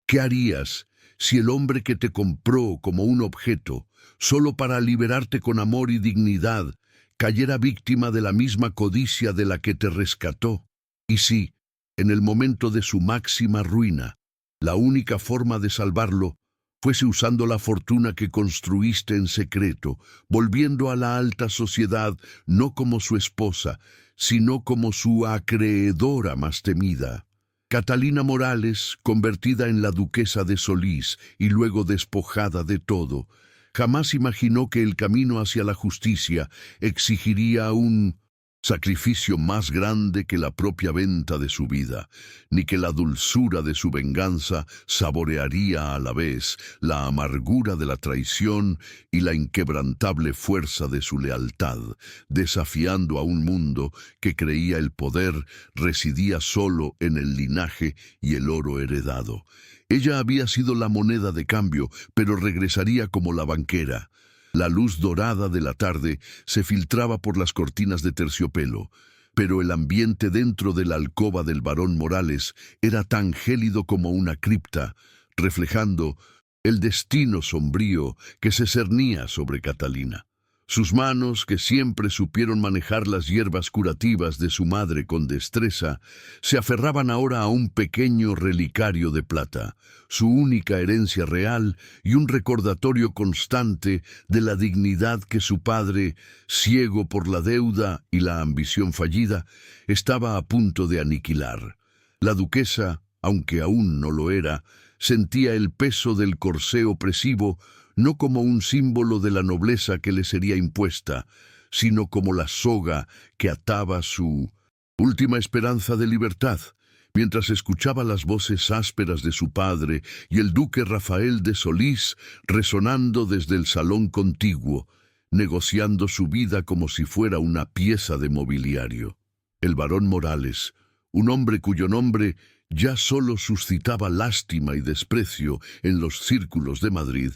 ¿Qué harías si el hombre que te compró como un objeto, solo para liberarte con amor y dignidad, cayera víctima de la misma codicia de la que te rescató? Y si, en el momento de su máxima ruina, la única forma de salvarlo fuese usando la fortuna que construiste en secreto, volviendo a la alta sociedad no como su esposa, sino como su acreedora más temida. Catalina Morales, convertida en la duquesa de Solís y luego despojada de todo, jamás imaginó que el camino hacia la justicia exigiría un sacrificio más grande que la propia venta de su vida, ni que la dulzura de su venganza saborearía a la vez la amargura de la traición y la inquebrantable fuerza de su lealtad, desafiando a un mundo que creía el poder residía solo en el linaje y el oro heredado. Ella había sido la moneda de cambio, pero regresaría como la banquera. La luz dorada de la tarde se filtraba por las cortinas de terciopelo, pero el ambiente dentro de la alcoba del barón Morales era tan gélido como una cripta, reflejando el destino sombrío que se cernía sobre Catalina. Sus manos, que siempre supieron manejar las hierbas curativas de su madre con destreza, se aferraban ahora a un pequeño relicario de plata, su única herencia real y un recordatorio constante de la dignidad que su padre, ciego por la deuda y la ambición fallida, estaba a punto de aniquilar. La duquesa, aunque aún no lo era, sentía el peso del corsé opresivo no como un símbolo de la nobleza que le sería impuesta, sino como la soga que ataba su última esperanza de libertad. Mientras escuchaba las voces ásperas de su padre y el duque Rafael de Solís resonando desde el salón contiguo, negociando su vida como si fuera una pieza de mobiliario. El barón Morales, un hombre cuyo nombre ya solo suscitaba lástima y desprecio en los círculos de Madrid,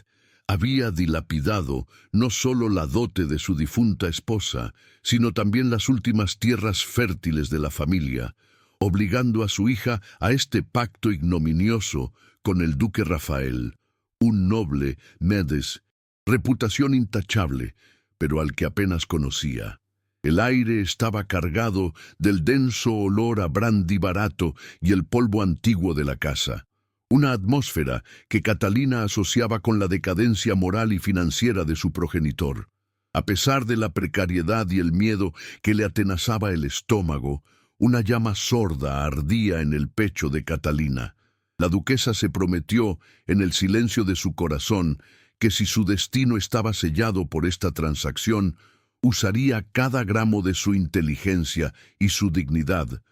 había dilapidado no solo la dote de su difunta esposa, sino también las últimas tierras fértiles de la familia, obligando a su hija a este pacto ignominioso con el duque Rafael, un noble Medes, reputación intachable, pero al que apenas conocía. El aire estaba cargado del denso olor a brandy barato y el polvo antiguo de la casa. Una atmósfera que Catalina asociaba con la decadencia moral y financiera de su progenitor. A pesar de la precariedad y el miedo que le atenazaba el estómago, una llama sorda ardía en el pecho de Catalina. La duquesa se prometió, en el silencio de su corazón, que si su destino estaba sellado por esta transacción, usaría cada gramo de su inteligencia y su dignidad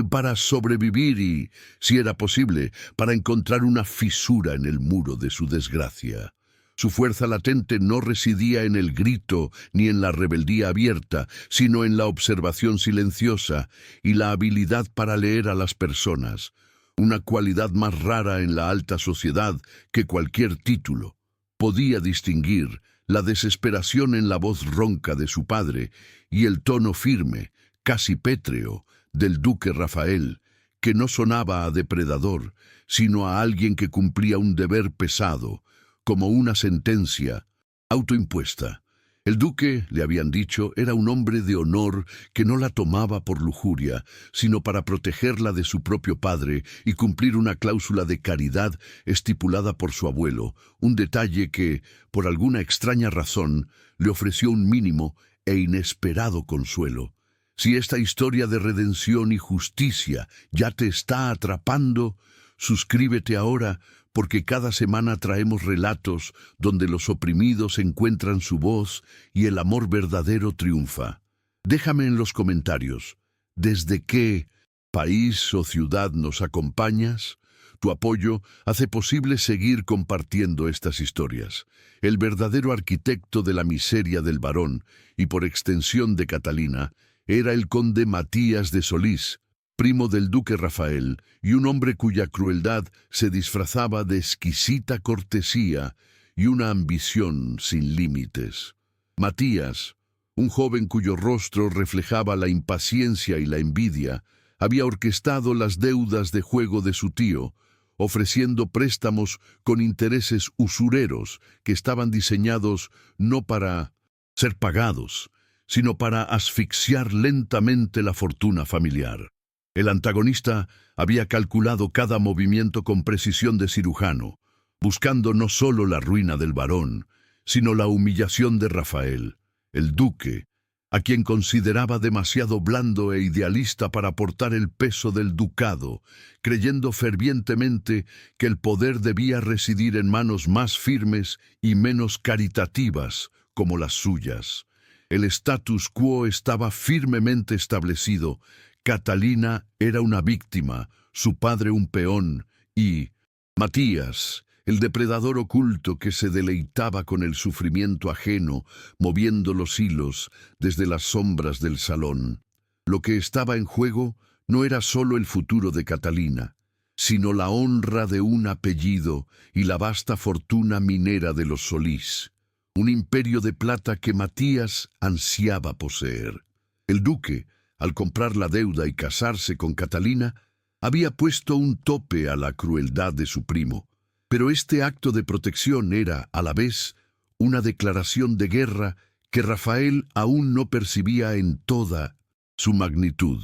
para sobrevivir y, si era posible, para encontrar una fisura en el muro de su desgracia. Su fuerza latente no residía en el grito ni en la rebeldía abierta, sino en la observación silenciosa y la habilidad para leer a las personas, una cualidad más rara en la alta sociedad que cualquier título. Podía distinguir la desesperación en la voz ronca de su padre y el tono firme, casi pétreo, del duque Rafael, que no sonaba a depredador, sino a alguien que cumplía un deber pesado, como una sentencia autoimpuesta. El duque, le habían dicho, era un hombre de honor que no la tomaba por lujuria, sino para protegerla de su propio padre y cumplir una cláusula de caridad estipulada por su abuelo, un detalle que, por alguna extraña razón, le ofreció un mínimo e inesperado consuelo. Si esta historia de redención y justicia ya te está atrapando, suscríbete ahora, porque cada semana traemos relatos donde los oprimidos encuentran su voz y el amor verdadero triunfa. Déjame en los comentarios, ¿desde qué país o ciudad nos acompañas? Tu apoyo hace posible seguir compartiendo estas historias. El verdadero arquitecto de la miseria del barón, y por extensión de Catalina, era el conde Matías de Solís, primo del duque Rafael, y un hombre cuya crueldad se disfrazaba de exquisita cortesía y una ambición sin límites. Matías, un joven cuyo rostro reflejaba la impaciencia y la envidia, había orquestado las deudas de juego de su tío, ofreciendo préstamos con intereses usureros que estaban diseñados no para ser pagados, sino para asfixiar lentamente la fortuna familiar. El antagonista había calculado cada movimiento con precisión de cirujano, buscando no solo la ruina del varón, sino la humillación de Rafael, el duque, a quien consideraba demasiado blando e idealista para portar el peso del ducado, creyendo fervientemente que el poder debía residir en manos más firmes y menos caritativas como las suyas. El status quo estaba firmemente establecido. Catalina era una víctima, su padre un peón, y Matías, el depredador oculto que se deleitaba con el sufrimiento ajeno, moviendo los hilos desde las sombras del salón. Lo que estaba en juego no era solo el futuro de Catalina, sino la honra de un apellido y la vasta fortuna minera de los Solís, un imperio de plata que Matías ansiaba poseer. El duque, al comprar la deuda y casarse con Catalina, había puesto un tope a la crueldad de su primo. Pero este acto de protección era, a la vez, una declaración de guerra que Rafael aún no percibía en toda su magnitud.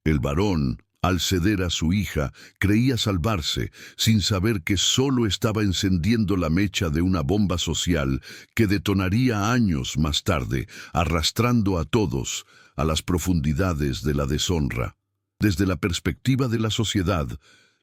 El varón, al ceder a su hija, creía salvarse, sin saber que solo estaba encendiendo la mecha de una bomba social que detonaría años más tarde, arrastrando a todos a las profundidades de la deshonra. Desde la perspectiva de la sociedad,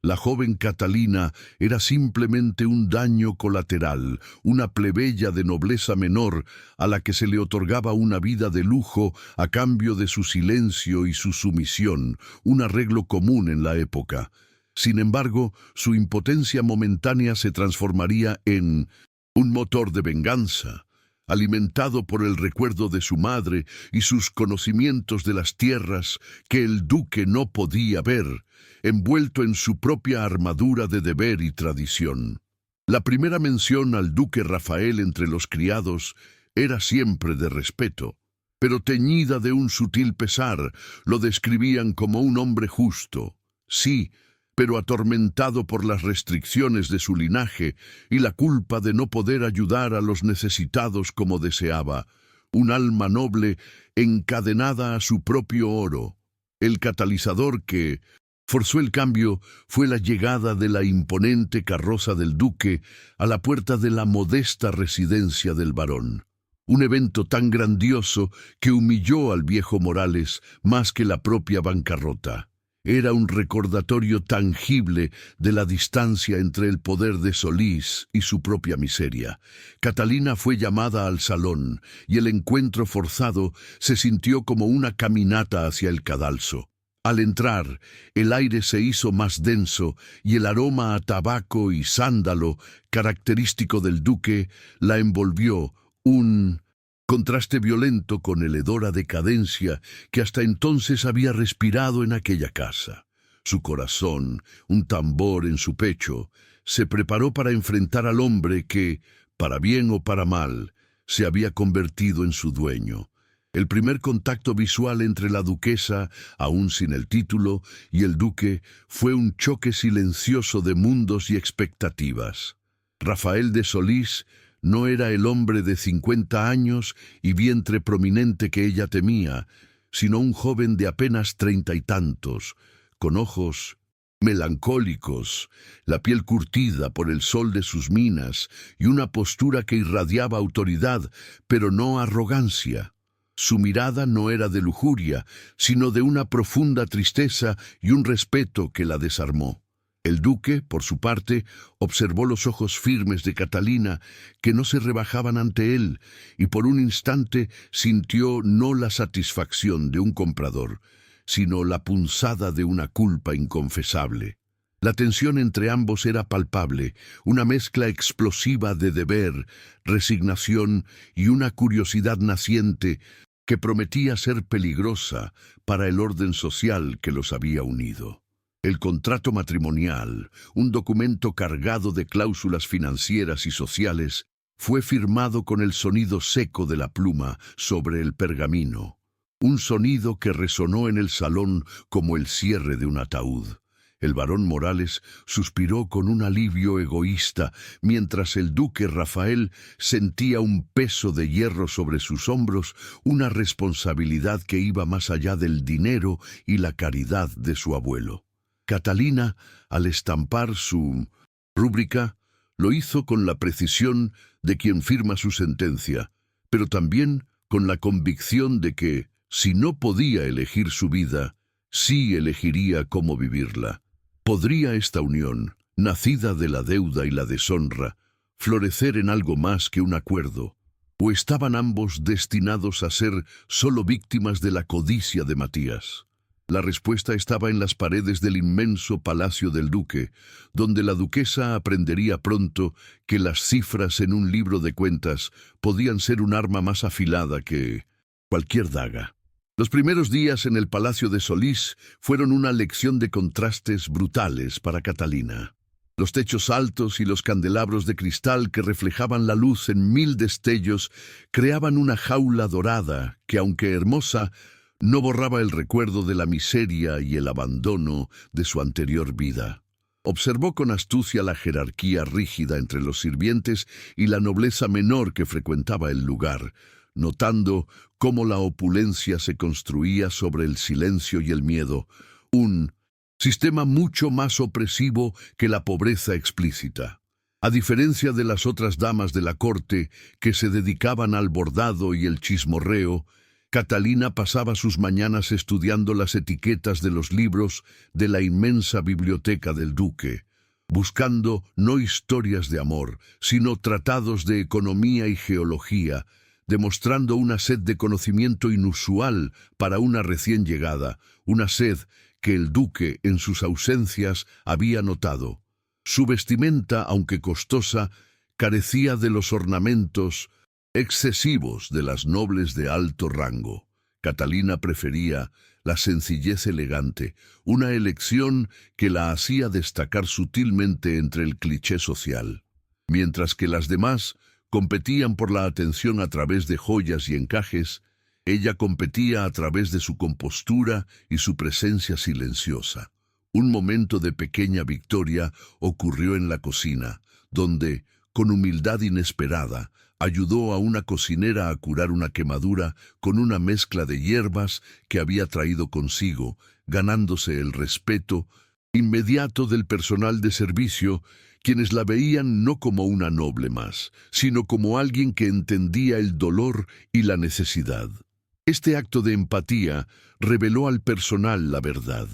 la joven Catalina era simplemente un daño colateral, una plebeya de nobleza menor a la que se le otorgaba una vida de lujo a cambio de su silencio y su sumisión, un arreglo común en la época. Sin embargo, su impotencia momentánea se transformaría en un motor de venganza, alimentado por el recuerdo de su madre y sus conocimientos de las tierras que el duque no podía ver, envuelto en su propia armadura de deber y tradición. La primera mención al duque Rafael entre los criados era siempre de respeto, pero teñida de un sutil pesar. Lo describían como un hombre justo, sí, pero atormentado por las restricciones de su linaje y la culpa de no poder ayudar a los necesitados como deseaba, un alma noble encadenada a su propio oro. El catalizador que forzó el cambio fue la llegada de la imponente carroza del duque a la puerta de la modesta residencia del varón. Un evento tan grandioso que humilló al viejo Morales más que la propia bancarrota. Era un recordatorio tangible de la distancia entre el poder de Solís y su propia miseria. Catalina fue llamada al salón y el encuentro forzado se sintió como una caminata hacia el cadalso. Al entrar, el aire se hizo más denso y el aroma a tabaco y sándalo, característico del duque, la envolvió, un contraste violento con el hedor a decadencia que hasta entonces había respirado en aquella casa. Su corazón, un tambor en su pecho, se preparó para enfrentar al hombre que, para bien o para mal, se había convertido en su dueño. El primer contacto visual entre la duquesa, aún sin el título, y el duque fue un choque silencioso de mundos y expectativas. Rafael de Solís no era el hombre de 50 años y vientre prominente que ella temía, sino un joven de apenas 30 y tantos, con ojos melancólicos, la piel curtida por el sol de sus minas y una postura que irradiaba autoridad, pero no arrogancia. Su mirada no era de lujuria, sino de una profunda tristeza y un respeto que la desarmó. El duque, por su parte, observó los ojos firmes de Catalina, que no se rebajaban ante él, y por un instante sintió no la satisfacción de un comprador, sino la punzada de una culpa inconfesable. La tensión entre ambos era palpable, una mezcla explosiva de deber, resignación y una curiosidad naciente que prometía ser peligrosa para el orden social que los había unido. El contrato matrimonial, un documento cargado de cláusulas financieras y sociales, fue firmado con el sonido seco de la pluma sobre el pergamino, un sonido que resonó en el salón como el cierre de un ataúd. El barón Morales suspiró con un alivio egoísta, mientras el duque Rafael sentía un peso de hierro sobre sus hombros, una responsabilidad que iba más allá del dinero y la caridad de su abuelo. Catalina, al estampar su rúbrica, lo hizo con la precisión de quien firma su sentencia, pero también con la convicción de que, si no podía elegir su vida, sí elegiría cómo vivirla. ¿Podría esta unión, nacida de la deuda y la deshonra, florecer en algo más que un acuerdo? ¿O estaban ambos destinados a ser solo víctimas de la codicia de Matías? La respuesta estaba en las paredes del inmenso palacio del duque, donde la duquesa aprendería pronto que las cifras en un libro de cuentas podían ser un arma más afilada que cualquier daga. Los primeros días en el Palacio de Solís fueron una lección de contrastes brutales para Catalina. Los techos altos y los candelabros de cristal que reflejaban la luz en 1000 destellos creaban una jaula dorada que, aunque hermosa, no borraba el recuerdo de la miseria y el abandono de su anterior vida. Observó con astucia la jerarquía rígida entre los sirvientes y la nobleza menor que frecuentaba el lugar, notando cómo la opulencia se construía sobre el silencio y el miedo, un sistema mucho más opresivo que la pobreza explícita. A diferencia de las otras damas de la corte que se dedicaban al bordado y el chismorreo, Catalina pasaba sus mañanas estudiando las etiquetas de los libros de la inmensa biblioteca del duque, buscando no historias de amor, sino tratados de economía y geología, demostrando una sed de conocimiento inusual para una recién llegada, una sed que el duque, en sus ausencias, había notado. Su vestimenta, aunque costosa, carecía de los ornamentos excesivos de las nobles de alto rango. Catalina prefería la sencillez elegante, una elección que la hacía destacar sutilmente entre el cliché social. Mientras que las demás competían por la atención a través de joyas y encajes, ella competía a través de su compostura y su presencia silenciosa. Un momento de pequeña victoria ocurrió en la cocina, donde, con humildad inesperada, ayudó a una cocinera a curar una quemadura con una mezcla de hierbas que había traído consigo, ganándose el respeto inmediato del personal de servicio, quienes la veían no como una noble más, sino como alguien que entendía el dolor y la necesidad. Este acto de empatía reveló al personal la verdad.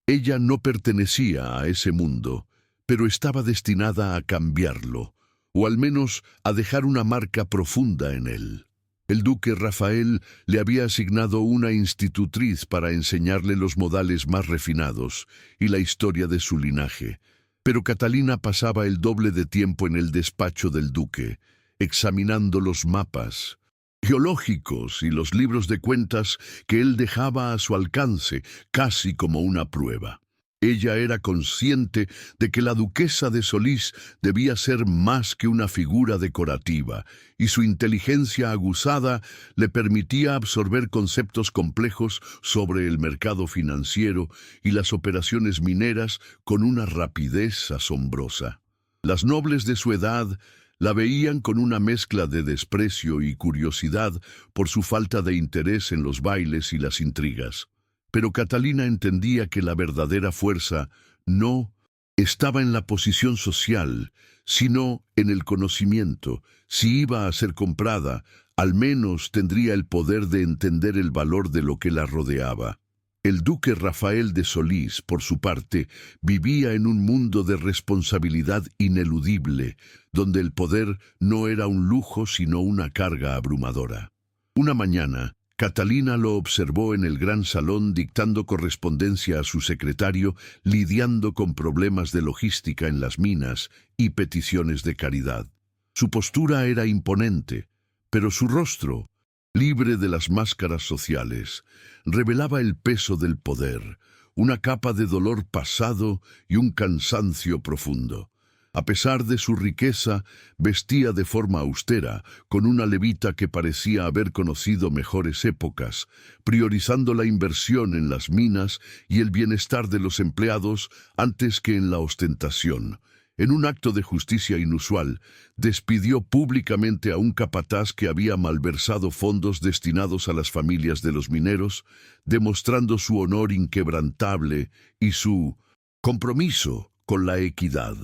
Ella no pertenecía a ese mundo, pero estaba destinada a cambiarlo, o al menos a dejar una marca profunda en él. El duque Rafael le había asignado una institutriz para enseñarle los modales más refinados y la historia de su linaje, pero Catalina pasaba el doble de tiempo en el despacho del duque, examinando los mapas geológicos y los libros de cuentas que él dejaba a su alcance, casi como una prueba. Ella era consciente de que la duquesa de Solís debía ser más que una figura decorativa, y su inteligencia aguzada le permitía absorber conceptos complejos sobre el mercado financiero y las operaciones mineras con una rapidez asombrosa. Las nobles de su edad la veían con una mezcla de desprecio y curiosidad por su falta de interés en los bailes y las intrigas. Pero Catalina entendía que la verdadera fuerza no estaba en la posición social, sino en el conocimiento. Si iba a ser comprada, al menos tendría el poder de entender el valor de lo que la rodeaba. El duque Rafael de Solís, por su parte, vivía en un mundo de responsabilidad ineludible, donde el poder no era un lujo sino una carga abrumadora. Una mañana, Catalina lo observó en el gran salón dictando correspondencia a su secretario, lidiando con problemas de logística en las minas y peticiones de caridad. Su postura era imponente, pero su rostro, libre de las máscaras sociales, revelaba el peso del poder, una capa de dolor pasado y un cansancio profundo. A pesar de su riqueza, vestía de forma austera, con una levita que parecía haber conocido mejores épocas, priorizando la inversión en las minas y el bienestar de los empleados antes que en la ostentación. En un acto de justicia inusual, despidió públicamente a un capataz que había malversado fondos destinados a las familias de los mineros, demostrando su honor inquebrantable y su compromiso con la equidad.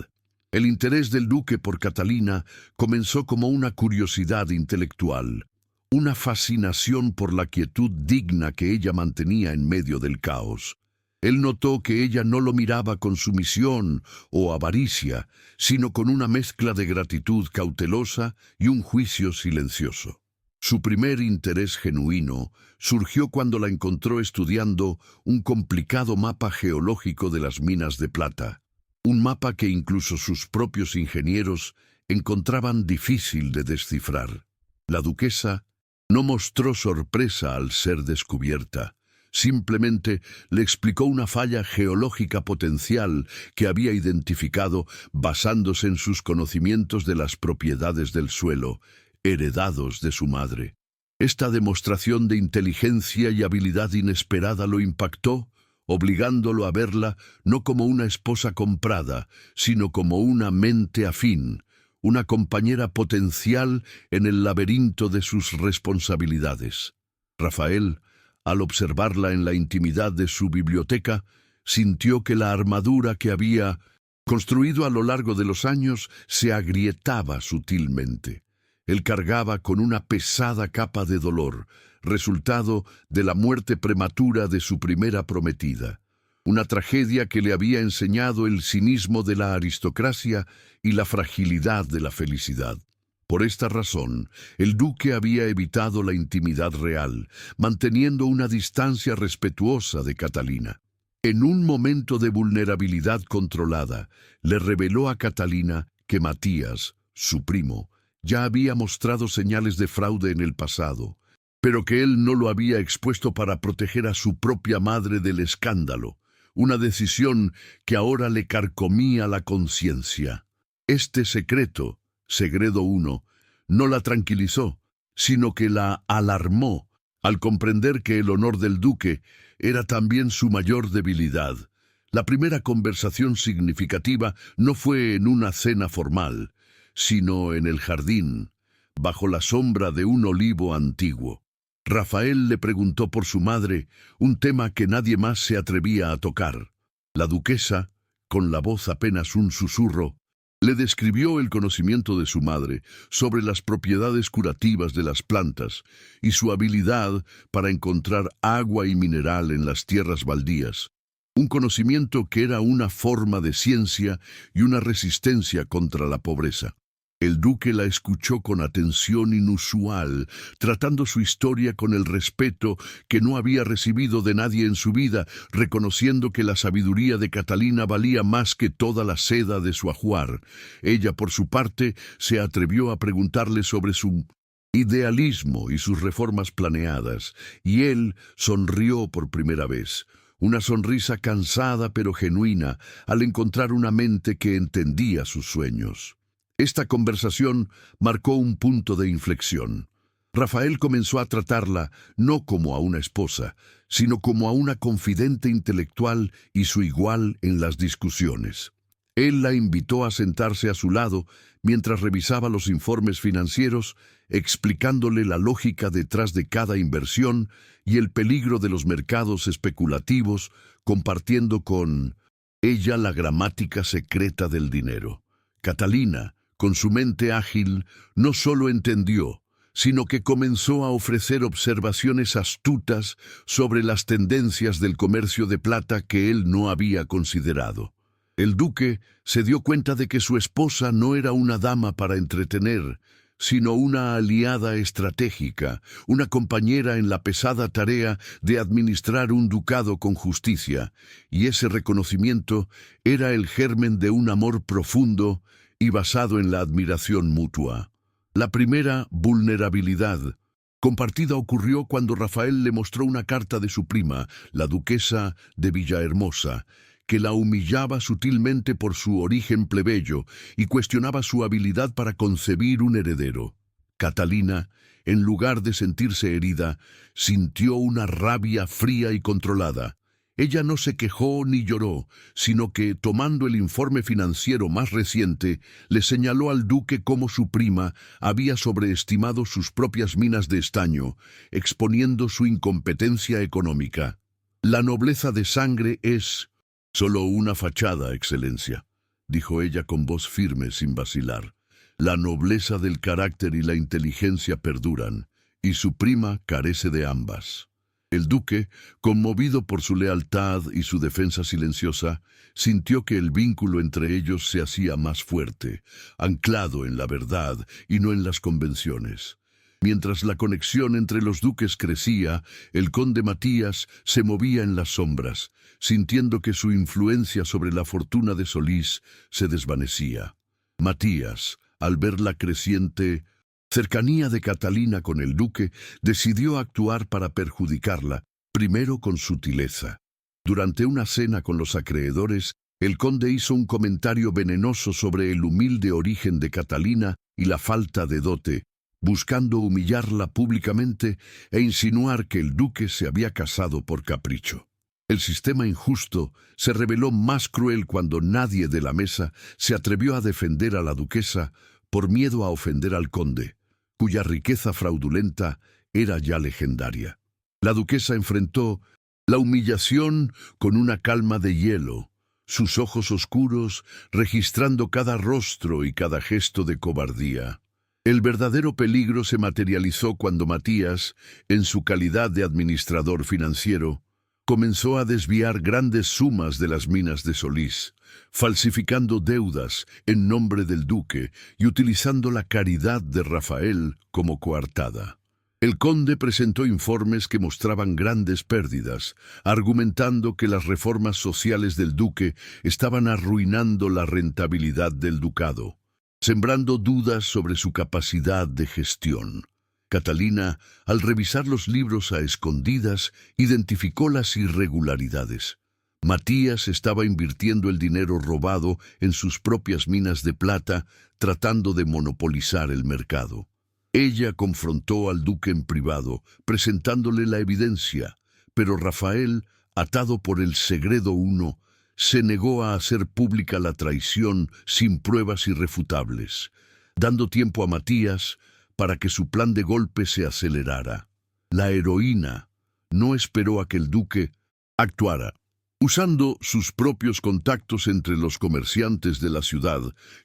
El interés del duque por Catalina comenzó como una curiosidad intelectual, una fascinación por la quietud digna que ella mantenía en medio del caos. Él notó que ella no lo miraba con sumisión o avaricia, sino con una mezcla de gratitud cautelosa y un juicio silencioso. Su primer interés genuino surgió cuando la encontró estudiando un complicado mapa geológico de las minas de plata. Un mapa que incluso sus propios ingenieros encontraban difícil de descifrar. La duquesa no mostró sorpresa al ser descubierta. Simplemente le explicó una falla geológica potencial que había identificado basándose en sus conocimientos de las propiedades del suelo, heredados de su madre. Esta demostración de inteligencia y habilidad inesperada lo impactó, obligándolo a verla no como una esposa comprada, sino como una mente afín, una compañera potencial en el laberinto de sus responsabilidades. Rafael, al observarla en la intimidad de su biblioteca, sintió que la armadura que había construido a lo largo de los años se agrietaba sutilmente. Él cargaba con una pesada capa de dolor, resultado de la muerte prematura de su primera prometida, una tragedia que le había enseñado el cinismo de la aristocracia y la fragilidad de la felicidad. Por esta razón, el duque había evitado la intimidad real, manteniendo una distancia respetuosa de Catalina. En un momento de vulnerabilidad controlada, le reveló a Catalina que Matías, su primo, ya había mostrado señales de fraude en el pasado, pero que él no lo había expuesto para proteger a su propia madre del escándalo, una decisión que ahora le carcomía la conciencia. Este secreto, Segredo I, no la tranquilizó, sino que la alarmó al comprender que el honor del duque era también su mayor debilidad. La primera conversación significativa no fue en una cena formal, sino en el jardín, bajo la sombra de un olivo antiguo. Rafael le preguntó por su madre, un tema que nadie más se atrevía a tocar. La duquesa, con la voz apenas un susurro, le describió el conocimiento de su madre sobre las propiedades curativas de las plantas y su habilidad para encontrar agua y mineral en las tierras baldías. Un conocimiento que era una forma de ciencia y una resistencia contra la pobreza. El duque la escuchó con atención inusual, tratando su historia con el respeto que no había recibido de nadie en su vida, reconociendo que la sabiduría de Catalina valía más que toda la seda de su ajuar. Ella, por su parte, se atrevió a preguntarle sobre su idealismo y sus reformas planeadas, y él sonrió por primera vez. Una sonrisa cansada pero genuina al encontrar una mente que entendía sus sueños. Esta conversación marcó un punto de inflexión. Rafael comenzó a tratarla no como a una esposa, sino como a una confidente intelectual y su igual en las discusiones. Él la invitó a sentarse a su lado mientras revisaba los informes financieros, explicándole la lógica detrás de cada inversión y el peligro de los mercados especulativos, compartiendo con ella la gramática secreta del dinero. Catalina, con su mente ágil, no solo entendió, sino que comenzó a ofrecer observaciones astutas sobre las tendencias del comercio de plata que él no había considerado. El duque se dio cuenta de que su esposa no era una dama para entretener, sino una aliada estratégica, una compañera en la pesada tarea de administrar un ducado con justicia, y ese reconocimiento era el germen de un amor profundo y basado en la admiración mutua. La primera vulnerabilidad compartida ocurrió cuando Rafael le mostró una carta de su prima, la duquesa de Villahermosa, que la humillaba sutilmente por su origen plebeyo y cuestionaba su habilidad para concebir un heredero. Catalina, en lugar de sentirse herida, sintió una rabia fría y controlada. Ella no se quejó ni lloró, sino que, tomando el informe financiero más reciente, le señaló al duque cómo su prima había sobreestimado sus propias minas de estaño, exponiendo su incompetencia económica. «La nobleza de sangre es solo una fachada, Excelencia», dijo ella con voz firme sin vacilar. «La nobleza del carácter y la inteligencia perduran, y su prima carece de ambas». El duque, conmovido por su lealtad y su defensa silenciosa, sintió que el vínculo entre ellos se hacía más fuerte, anclado en la verdad y no en las convenciones. Mientras la conexión entre los duques crecía, el conde Matías se movía en las sombras, sintiendo que su influencia sobre la fortuna de Solís se desvanecía. Matías, al ver la creciente cercanía de Catalina con el duque, decidió actuar para perjudicarla, primero con sutileza. Durante una cena con los acreedores, el conde hizo un comentario venenoso sobre el humilde origen de Catalina y la falta de dote, buscando humillarla públicamente e insinuar que el duque se había casado por capricho. El sistema injusto se reveló más cruel cuando nadie de la mesa se atrevió a defender a la duquesa por miedo a ofender al conde, cuya riqueza fraudulenta era ya legendaria. La duquesa enfrentó la humillación con una calma de hielo, sus ojos oscuros registrando cada rostro y cada gesto de cobardía. El verdadero peligro se materializó cuando Matías, en su calidad de administrador financiero, comenzó a desviar grandes sumas de las minas de Solís, falsificando deudas en nombre del duque y utilizando la caridad de Rafael como coartada. El conde presentó informes que mostraban grandes pérdidas, argumentando que las reformas sociales del duque estaban arruinando la rentabilidad del ducado, sembrando dudas sobre su capacidad de gestión. Catalina, al revisar los libros a escondidas, identificó las irregularidades. Matías estaba invirtiendo el dinero robado en sus propias minas de plata, tratando de monopolizar el mercado. Ella confrontó al duque en privado, presentándole la evidencia, pero Rafael, atado por el segredo uno, se negó a hacer pública la traición sin pruebas irrefutables, dando tiempo a Matías para que su plan de golpe se acelerara. La heroína no esperó a que el duque actuara. Usando sus propios contactos entre los comerciantes de la ciudad,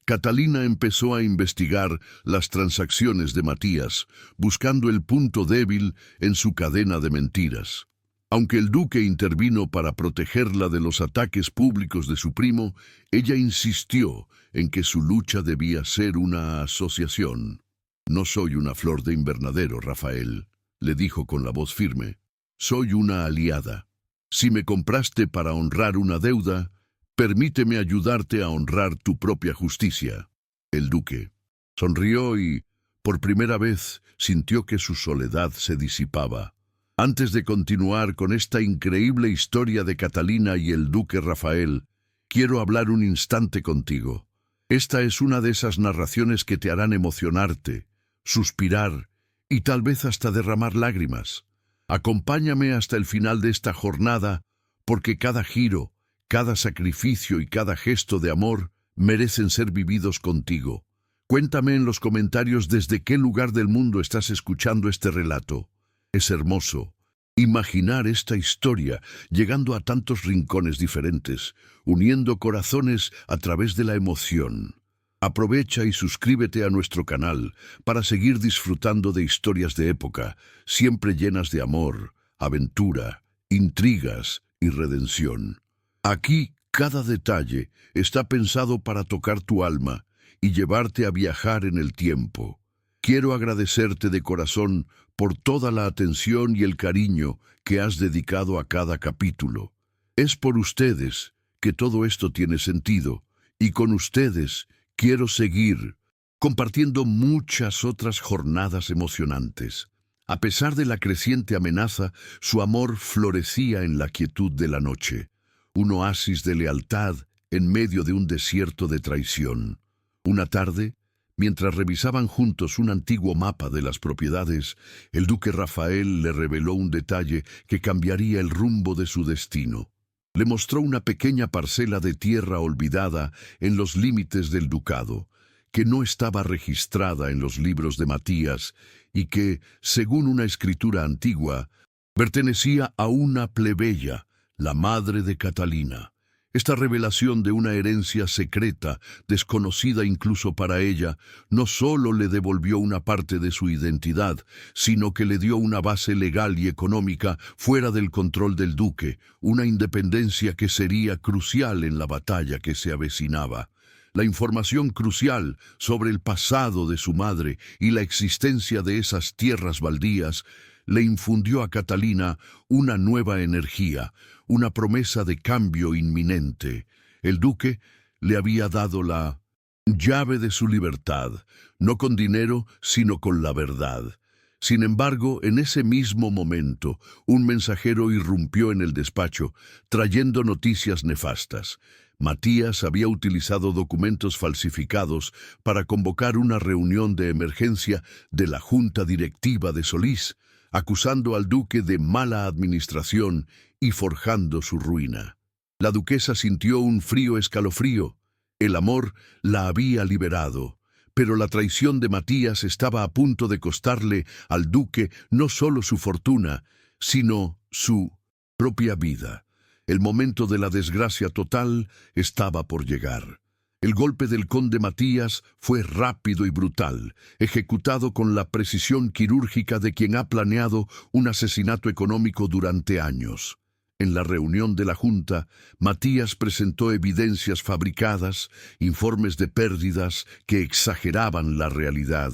Catalina empezó a investigar las transacciones de Matías, buscando el punto débil en su cadena de mentiras. Aunque el duque intervino para protegerla de los ataques públicos de su primo, ella insistió en que su lucha debía ser una asociación. «No soy una flor de invernadero, Rafael», le dijo con la voz firme. «Soy una aliada. Si me compraste para honrar una deuda, permíteme ayudarte a honrar tu propia justicia». El duque sonrió y, por primera vez, sintió que su soledad se disipaba. «Antes de continuar con esta increíble historia de Catalina y el duque Rafael, quiero hablar un instante contigo. Esta es una de esas narraciones que te harán emocionarte, suspirar y tal vez hasta derramar lágrimas. Acompáñame hasta el final de esta jornada, porque cada giro, cada sacrificio y cada gesto de amor merecen ser vividos contigo. Cuéntame en los comentarios desde qué lugar del mundo estás escuchando este relato. Es hermoso imaginar esta historia llegando a tantos rincones diferentes, uniendo corazones a través de la emoción. Aprovecha y suscríbete a nuestro canal para seguir disfrutando de historias de época, siempre llenas de amor, aventura, intrigas y redención. Aquí cada detalle está pensado para tocar tu alma y llevarte a viajar en el tiempo. Quiero agradecerte de corazón por toda la atención y el cariño que has dedicado a cada capítulo. Es por ustedes que todo esto tiene sentido, y con ustedes quiero seguir compartiendo muchas otras jornadas emocionantes. A pesar de la creciente amenaza, su amor florecía en la quietud de la noche. un oasis de lealtad en medio de un desierto de traición. Una tarde, mientras revisaban juntos un antiguo mapa de las propiedades, el duque Rafael le reveló un detalle que cambiaría el rumbo de su destino. Le mostró una pequeña parcela de tierra olvidada en los límites del ducado, que no estaba registrada en los libros de Matías y que, según una escritura antigua, pertenecía a una plebeya, la madre de Catalina. Esta revelación de una herencia secreta, desconocida incluso para ella, no solo le devolvió una parte de su identidad, sino que le dio una base legal y económica fuera del control del duque, una independencia que sería crucial en la batalla que se avecinaba. La información crucial sobre el pasado de su madre y la existencia de esas tierras baldías le infundió a Catalina una nueva energía, una promesa de cambio inminente. El duque le había dado la llave de su libertad, no con dinero, sino con la verdad. Sin embargo, en ese mismo momento, un mensajero irrumpió en el despacho, trayendo noticias nefastas. Matías había utilizado documentos falsificados para convocar una reunión de emergencia de la junta directiva de Solís, acusando al duque de mala administración y forjando su ruina. La duquesa sintió un frío escalofrío. El amor la había liberado, pero la traición de Matías estaba a punto de costarle al duque no solo su fortuna, sino su propia vida. El momento de la desgracia total estaba por llegar. El golpe del conde Matías fue rápido y brutal, ejecutado con la precisión quirúrgica de quien ha planeado un asesinato económico durante años. En la reunión de la Junta, Matías presentó evidencias fabricadas, informes de pérdidas que exageraban la realidad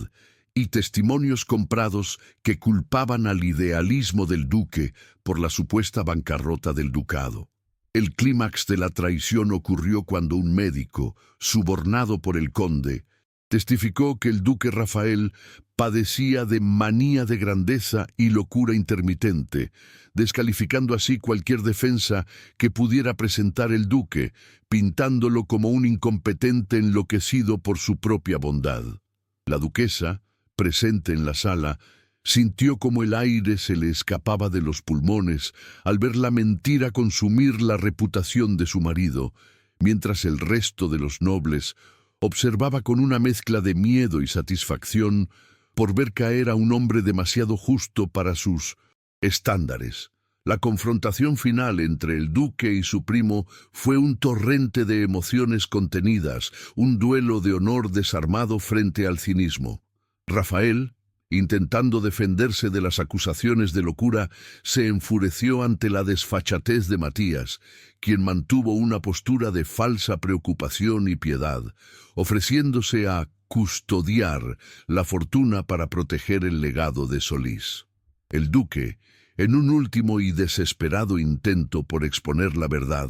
y testimonios comprados que culpaban al idealismo del duque por la supuesta bancarrota del ducado. El clímax de la traición ocurrió cuando un médico, sobornado por el conde, testificó que el duque Rafael padecía de manía de grandeza y locura intermitente, descalificando así cualquier defensa que pudiera presentar el duque, pintándolo como un incompetente enloquecido por su propia bondad. La duquesa, presente en la sala, sintió como el aire se le escapaba de los pulmones al ver la mentira consumir la reputación de su marido, mientras el resto de los nobles observaba con una mezcla de miedo y satisfacción por ver caer a un hombre demasiado justo para sus estándares. La confrontación final entre el duque y su primo fue un torrente de emociones contenidas, un duelo de honor desarmado frente al cinismo. Rafael, intentando defenderse de las acusaciones de locura, se enfureció ante la desfachatez de Matías, quien mantuvo una postura de falsa preocupación y piedad, ofreciéndose a custodiar la fortuna para proteger el legado de Solís. El duque, en un último y desesperado intento por exponer la verdad,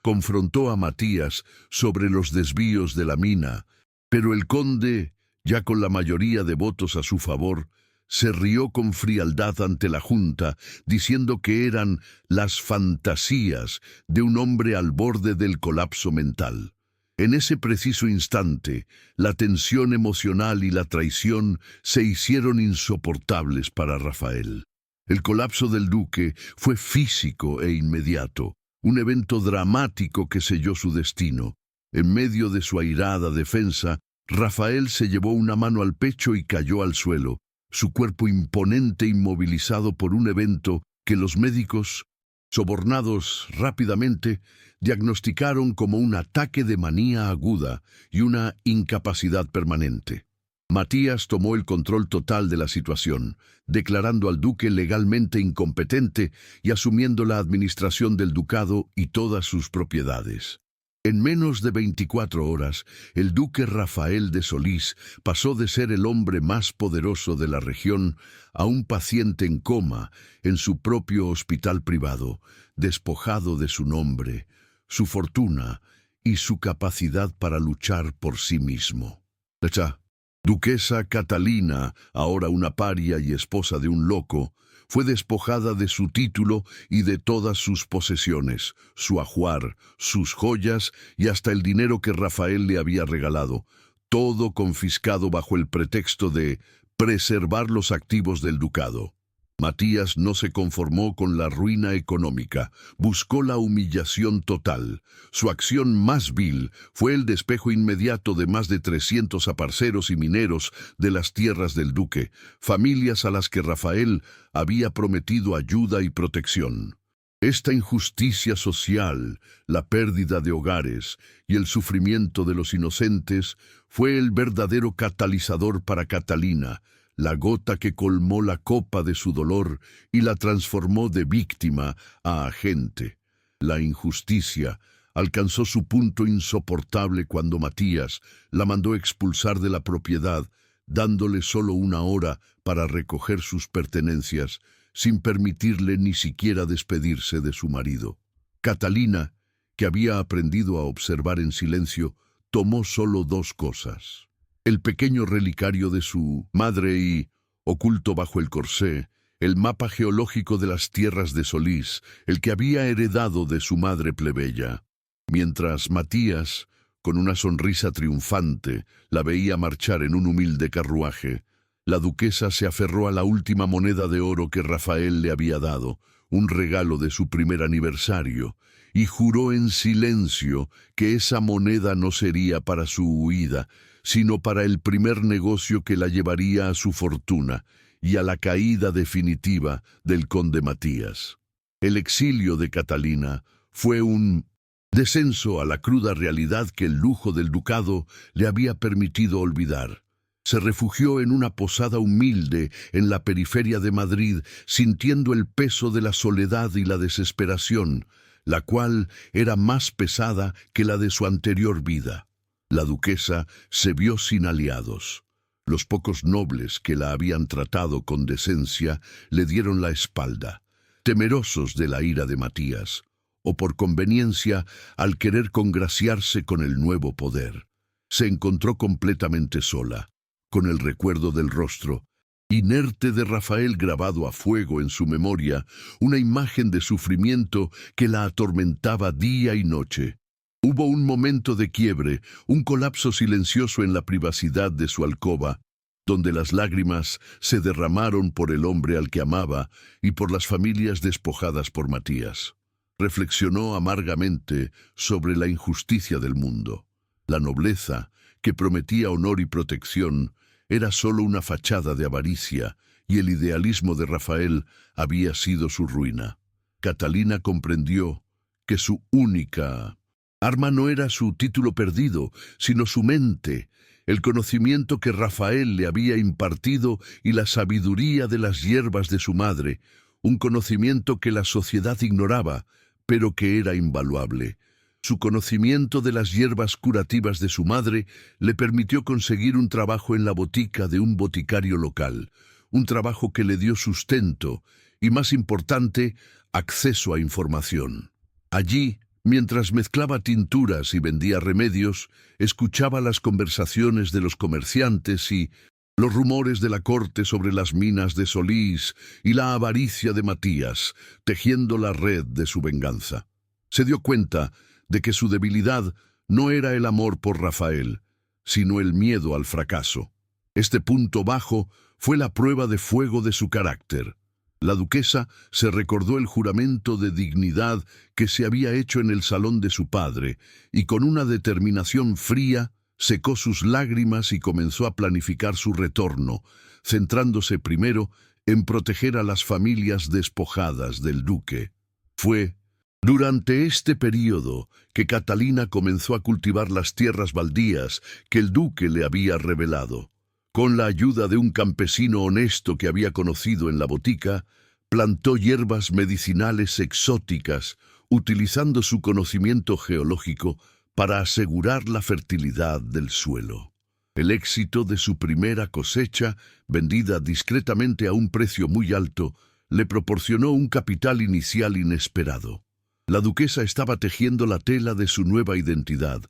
confrontó a Matías sobre los desvíos de la mina, pero el conde, ya con la mayoría de votos a su favor, se rió con frialdad ante la Junta, diciendo que eran las fantasías de un hombre al borde del colapso mental. En ese preciso instante, la tensión emocional y la traición se hicieron insoportables para Rafael. El colapso del duque fue físico e inmediato, un evento dramático que selló su destino. En medio de su airada defensa, Rafael se llevó una mano al pecho y cayó al suelo, su cuerpo imponente inmovilizado por un evento que los médicos, sobornados rápidamente, diagnosticaron como un ataque de manía aguda y una incapacidad permanente. Matías tomó el control total de la situación, declarando al duque legalmente incompetente y asumiendo la administración del ducado y todas sus propiedades. En menos de 24 horas, el duque Rafael de Solís pasó de ser el hombre más poderoso de la región a un paciente en coma en su propio hospital privado, despojado de su nombre, su fortuna y su capacidad para luchar por sí mismo. La duquesa Catalina, ahora una paria y esposa de un loco, fue despojada de su título y de todas sus posesiones, su ajuar, sus joyas y hasta el dinero que Rafael le había regalado, todo confiscado bajo el pretexto de preservar los activos del ducado. Matías no se conformó con la ruina económica, buscó la humillación total. Su acción más vil fue el despejo inmediato de más de 300 aparceros y mineros de las tierras del duque, familias a las que Rafael había prometido ayuda y protección. Esta injusticia social, la pérdida de hogares y el sufrimiento de los inocentes fue el verdadero catalizador para Catalina, la gota que colmó la copa de su dolor y la transformó de víctima a agente. La injusticia alcanzó su punto insoportable cuando Matías la mandó expulsar de la propiedad, dándole solo una hora para recoger sus pertenencias, sin permitirle ni siquiera despedirse de su marido. Catalina, que había aprendido a observar en silencio, tomó solo dos cosas: el pequeño relicario de su madre y, oculto bajo el corsé, el mapa geológico de las tierras de Solís, el que había heredado de su madre plebeya. Mientras Matías, con una sonrisa triunfante, la veía marchar en un humilde carruaje, la duquesa se aferró a la última moneda de oro que Rafael le había dado, un regalo de su primer aniversario, y juró en silencio que esa moneda no sería para su huida, sino para el primer negocio que la llevaría a su fortuna y a la caída definitiva del conde Matías. El exilio de Catalina fue un descenso a la cruda realidad que el lujo del ducado le había permitido olvidar. Se refugió en una posada humilde en la periferia de Madrid, sintiendo el peso de la soledad y la desesperación, la cual era más pesada que la de su anterior vida. La duquesa se vio sin aliados. Los pocos nobles que la habían tratado con decencia le dieron la espalda, temerosos de la ira de Matías, o por conveniencia al querer congraciarse con el nuevo poder. Se encontró completamente sola, con el recuerdo del rostro inerte de Rafael grabado a fuego en su memoria, una imagen de sufrimiento que la atormentaba día y noche. Hubo un momento de quiebre, un colapso silencioso en la privacidad de su alcoba, donde las lágrimas se derramaron por el hombre al que amaba y por las familias despojadas por Matías. Reflexionó amargamente sobre la injusticia del mundo. La nobleza, que prometía honor y protección, era solo una fachada de avaricia, y el idealismo de Rafael había sido su ruina. Catalina comprendió que su única arma no era su título perdido, sino su mente, el conocimiento que Rafael le había impartido y la sabiduría de las hierbas de su madre, un conocimiento que la sociedad ignoraba, pero que era invaluable. Su conocimiento de las hierbas curativas de su madre le permitió conseguir un trabajo en la botica de un boticario local, un trabajo que le dio sustento y, más importante, acceso a información. Allí, mientras mezclaba tinturas y vendía remedios, escuchaba las conversaciones de los comerciantes y los rumores de la corte sobre las minas de Solís y la avaricia de Matías, tejiendo la red de su venganza. Se dio cuenta de que su debilidad no era el amor por Rafael, sino el miedo al fracaso. Este punto bajo fue la prueba de fuego de su carácter. La duquesa se recordó el juramento de dignidad que se había hecho en el salón de su padre, y con una determinación fría secó sus lágrimas y comenzó a planificar su retorno, centrándose primero en proteger a las familias despojadas del duque. Fue durante este período que Catalina comenzó a cultivar las tierras baldías que el duque le había revelado. Con la ayuda de un campesino honesto que había conocido en la botica, plantó hierbas medicinales exóticas, utilizando su conocimiento geológico para asegurar la fertilidad del suelo. El éxito de su primera cosecha, vendida discretamente a un precio muy alto, le proporcionó un capital inicial inesperado. La duquesa estaba tejiendo la tela de su nueva identidad,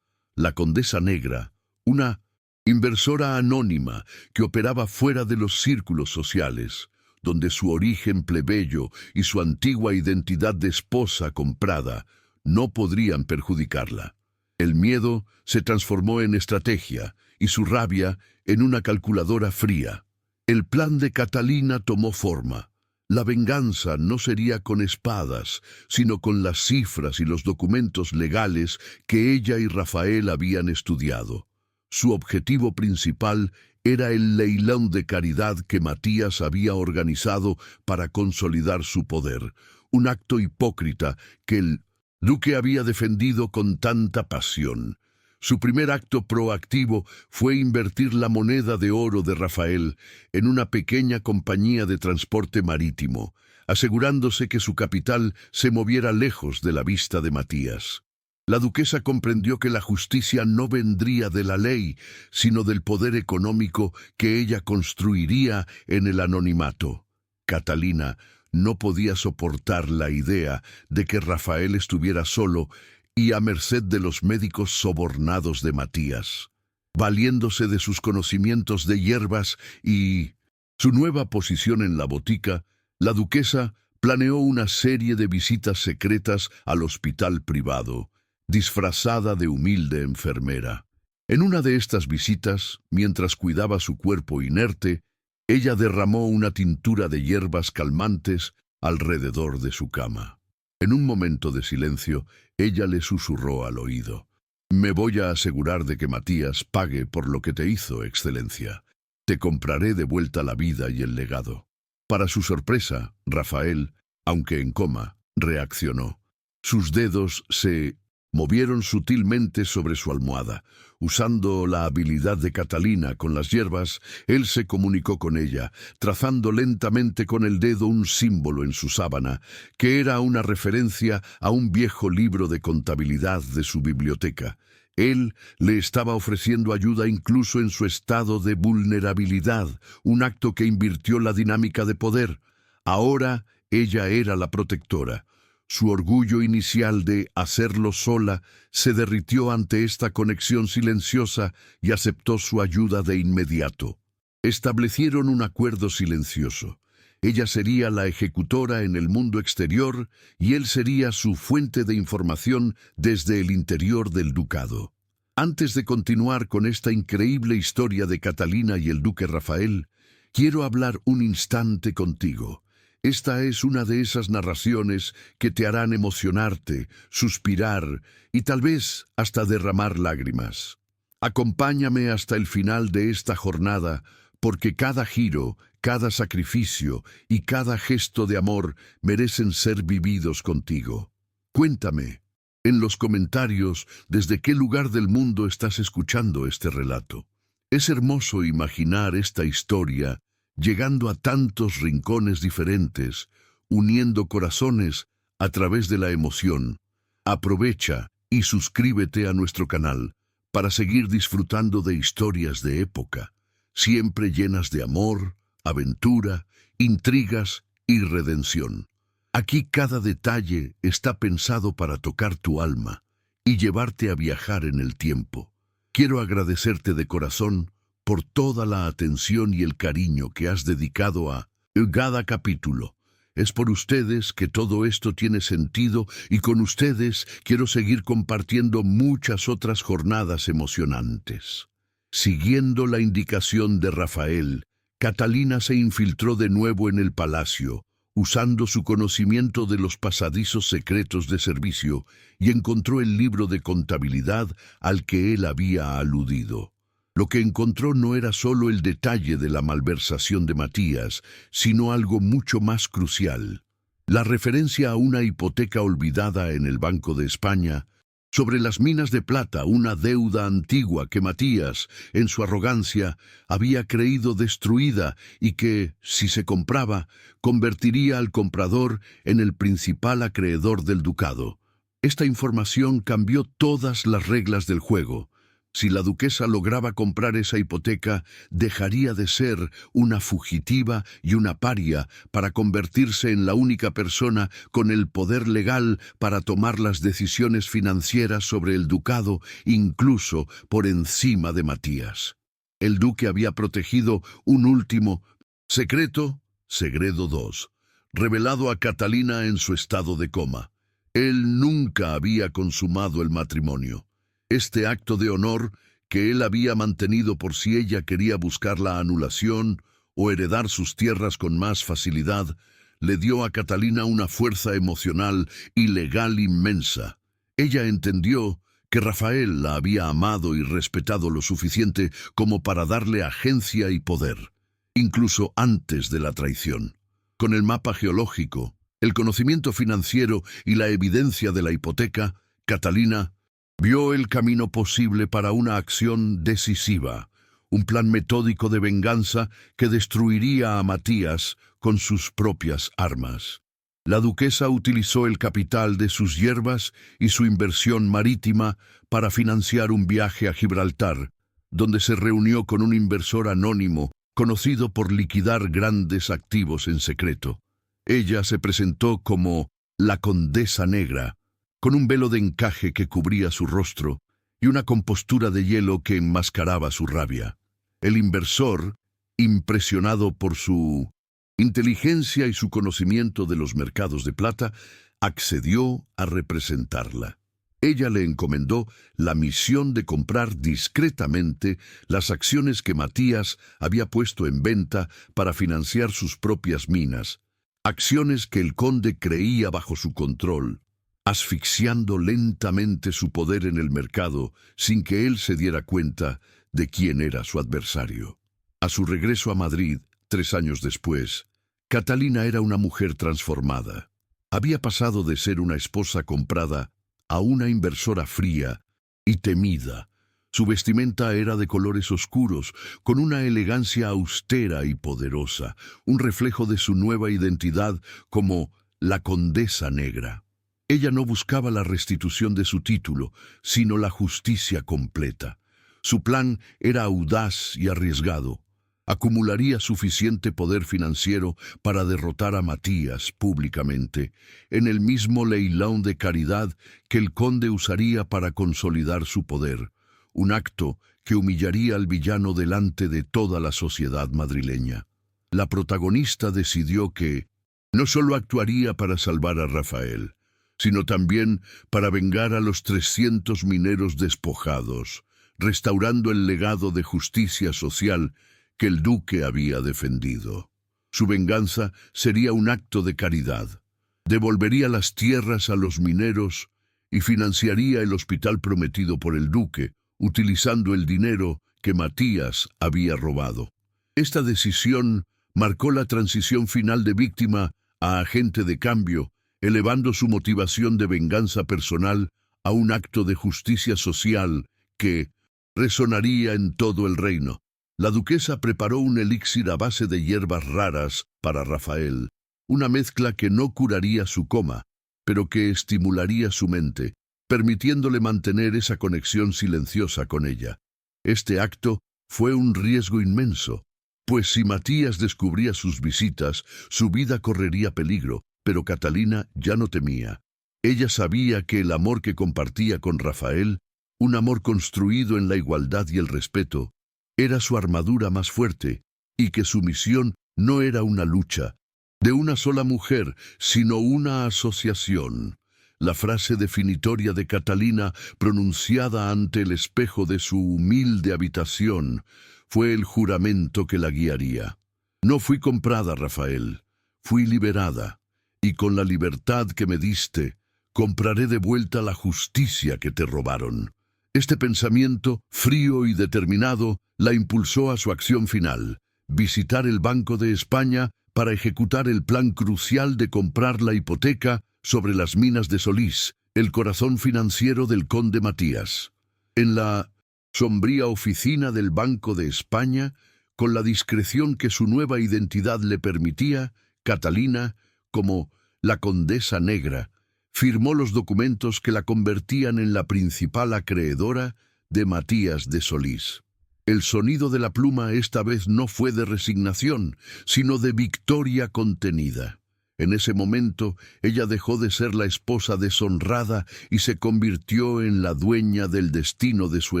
la Condesa Negra, una inversora anónima que operaba fuera de los círculos sociales. donde su origen plebeyo y su antigua identidad de esposa comprada no podrían perjudicarla. El miedo se transformó en estrategia y su rabia en una calculadora fría. El plan de Catalina tomó forma. La venganza no sería con espadas, sino con las cifras y los documentos legales que ella y Rafael habían estudiado. Su objetivo principal era el leilón de caridad que Matías había organizado para consolidar su poder, un acto hipócrita que el duque había defendido con tanta pasión. Su primer acto proactivo fue invertir la moneda de oro de Rafael en una pequeña compañía de transporte marítimo, asegurándose que su capital se moviera lejos de la vista de Matías. La duquesa comprendió que la justicia no vendría de la ley, sino del poder económico que ella construiría en el anonimato. Catalina no podía soportar la idea de que Rafael estuviera solo y a merced de los médicos sobornados de Matías. Valiéndose de sus conocimientos de hierbas y su nueva posición en la botica, la duquesa planeó una serie de visitas secretas al hospital privado, disfrazada de humilde enfermera. En una de estas visitas, mientras cuidaba su cuerpo inerte, ella derramó una tintura de hierbas calmantes alrededor de su cama. En un momento de silencio, ella le susurró al oído: «Me voy a asegurar de que Matías pague por lo que te hizo, Excelencia. Te compraré de vuelta la vida y el legado». Para su sorpresa, Rafael, aunque en coma, reaccionó. Sus dedos se movieron sutilmente sobre su almohada. Usando la habilidad de Catalina con las hierbas, él se comunicó con ella, trazando lentamente con el dedo un símbolo en su sábana, que era una referencia a un viejo libro de contabilidad de su biblioteca. Él le estaba ofreciendo ayuda incluso en su estado de vulnerabilidad, un acto que invirtió la dinámica de poder. Ahora ella era la protectora. Su orgullo inicial de hacerlo sola se derritió ante esta conexión silenciosa y aceptó su ayuda de inmediato. Establecieron un acuerdo silencioso. Ella sería la ejecutora en el mundo exterior y él sería su fuente de información desde el interior del ducado. Antes de continuar con esta increíble historia de Catalina y el duque Rafael, quiero hablar un instante contigo. Esta es una de esas narraciones que te harán emocionarte, suspirar y tal vez hasta derramar lágrimas. Acompáñame hasta el final de esta jornada, porque cada giro, cada sacrificio y cada gesto de amor merecen ser vividos contigo. Cuéntame en los comentarios desde qué lugar del mundo estás escuchando este relato. Es hermoso imaginar esta historia llegando a tantos rincones diferentes, uniendo corazones a través de la emoción. Aprovecha y suscríbete a nuestro canal para seguir disfrutando de historias de época, siempre llenas de amor, aventura, intrigas y redención. Aquí cada detalle está pensado para tocar tu alma y llevarte a viajar en el tiempo. Quiero agradecerte de corazón por toda la atención y el cariño que has dedicado a cada capítulo. Es por ustedes que todo esto tiene sentido y con ustedes quiero seguir compartiendo muchas otras jornadas emocionantes. Siguiendo la indicación de Rafael, Catalina se infiltró de nuevo en el palacio, usando su conocimiento de los pasadizos secretos de servicio, y encontró el libro de contabilidad al que él había aludido. Lo que encontró no era solo el detalle de la malversación de Matías, sino algo mucho más crucial: la referencia a una hipoteca olvidada en el Banco de España sobre las minas de plata, una deuda antigua que Matías, en su arrogancia, había creído destruida y que, si se compraba, convertiría al comprador en el principal acreedor del ducado. Esta información cambió todas las reglas del juego. Si la duquesa lograba comprar esa hipoteca, dejaría de ser una fugitiva y una paria para convertirse en la única persona con el poder legal para tomar las decisiones financieras sobre el ducado, incluso por encima de Matías. El duque había protegido un último secreto. Segredo 2. Revelado a Catalina en su estado de coma. Él nunca había consumado el matrimonio. Este acto de honor que él había mantenido por si ella quería buscar la anulación o heredar sus tierras con más facilidad, le dio a Catalina una fuerza emocional y legal inmensa. Ella entendió que Rafael la había amado y respetado lo suficiente como para darle agencia y poder, incluso antes de la traición. Con el mapa geológico, el conocimiento financiero y la evidencia de la hipoteca, Catalina vio el camino posible para una acción decisiva, un plan metódico de venganza que destruiría a Matías con sus propias armas. La duquesa utilizó el capital de sus hierbas y su inversión marítima para financiar un viaje a Gibraltar, donde se reunió con un inversor anónimo conocido por liquidar grandes activos en secreto. Ella se presentó como la Condesa Negra, con un velo de encaje que cubría su rostro y una compostura de hielo que enmascaraba su rabia. El inversor, impresionado por su inteligencia y su conocimiento de los mercados de plata, accedió a representarla. Ella le encomendó la misión de comprar discretamente las acciones que Matías había puesto en venta para financiar sus propias minas, acciones que el conde creía bajo su control, asfixiando lentamente su poder en el mercado sin que él se diera cuenta de quién era su adversario. A su regreso a Madrid, 3 años después, Catalina era una mujer transformada. Había pasado de ser una esposa comprada a una inversora fría y temida. Su vestimenta era de colores oscuros, con una elegancia austera y poderosa, un reflejo de su nueva identidad como la Condesa Negra. Ella no buscaba la restitución de su título, sino la justicia completa. Su plan era audaz y arriesgado. Acumularía suficiente poder financiero para derrotar a Matías públicamente, en el mismo leilón de caridad que el conde usaría para consolidar su poder, un acto que humillaría al villano delante de toda la sociedad madrileña. La protagonista decidió que no solo actuaría para salvar a Rafael, sino también para vengar a los 300 mineros despojados, restaurando el legado de justicia social que el duque había defendido. Su venganza sería un acto de caridad. Devolvería las tierras a los mineros y financiaría el hospital prometido por el duque, utilizando el dinero que Matías había robado. Esta decisión marcó la transición final de víctima a agente de cambio, elevando su motivación de venganza personal a un acto de justicia social que resonaría en todo el reino. La duquesa preparó un elixir a base de hierbas raras para Rafael, una mezcla que no curaría su coma, pero que estimularía su mente, permitiéndole mantener esa conexión silenciosa con ella. Este acto fue un riesgo inmenso, pues si Matías descubría sus visitas, su vida correría peligro, pero Catalina ya no temía. Ella sabía que el amor que compartía con Rafael, un amor construido en la igualdad y el respeto, era su armadura más fuerte, y que su misión no era una lucha de una sola mujer, sino una asociación. La frase definitoria de Catalina, pronunciada ante el espejo de su humilde habitación, fue el juramento que la guiaría. No fui comprada, Rafael, fui liberada, y con la libertad que me diste, compraré de vuelta la justicia que te robaron. Este pensamiento, frío y determinado, la impulsó a su acción final, visitar el Banco de España para ejecutar el plan crucial de comprar la hipoteca sobre las minas de Solís, el corazón financiero del conde Matías. En la sombría oficina del Banco de España, con la discreción que su nueva identidad le permitía, Catalina, como la Condesa Negra, firmó los documentos que la convertían en la principal acreedora de Matías de Solís. El sonido de la pluma esta vez no fue de resignación, sino de victoria contenida. En ese momento, ella dejó de ser la esposa deshonrada y se convirtió en la dueña del destino de su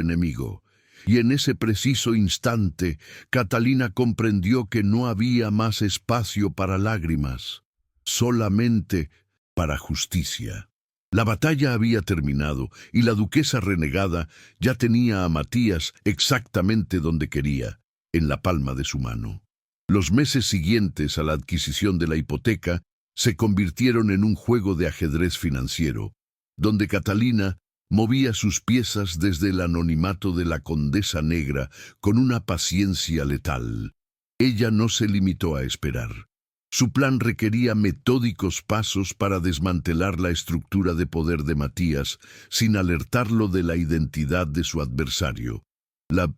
enemigo. y en ese preciso instante Catalina comprendió que no había más espacio para lágrimas, solamente para justicia. La batalla había terminado y la duquesa renegada ya tenía a Matías exactamente donde quería, en la palma de su mano. Los meses siguientes a la adquisición de la hipoteca se convirtieron en un juego de ajedrez financiero, donde Catalina movía sus piezas desde el anonimato de la Condesa Negra con una paciencia letal. Ella no se limitó a esperar. Su plan requería metódicos pasos para desmantelar la estructura de poder de Matías sin alertarlo de la identidad de su adversario. La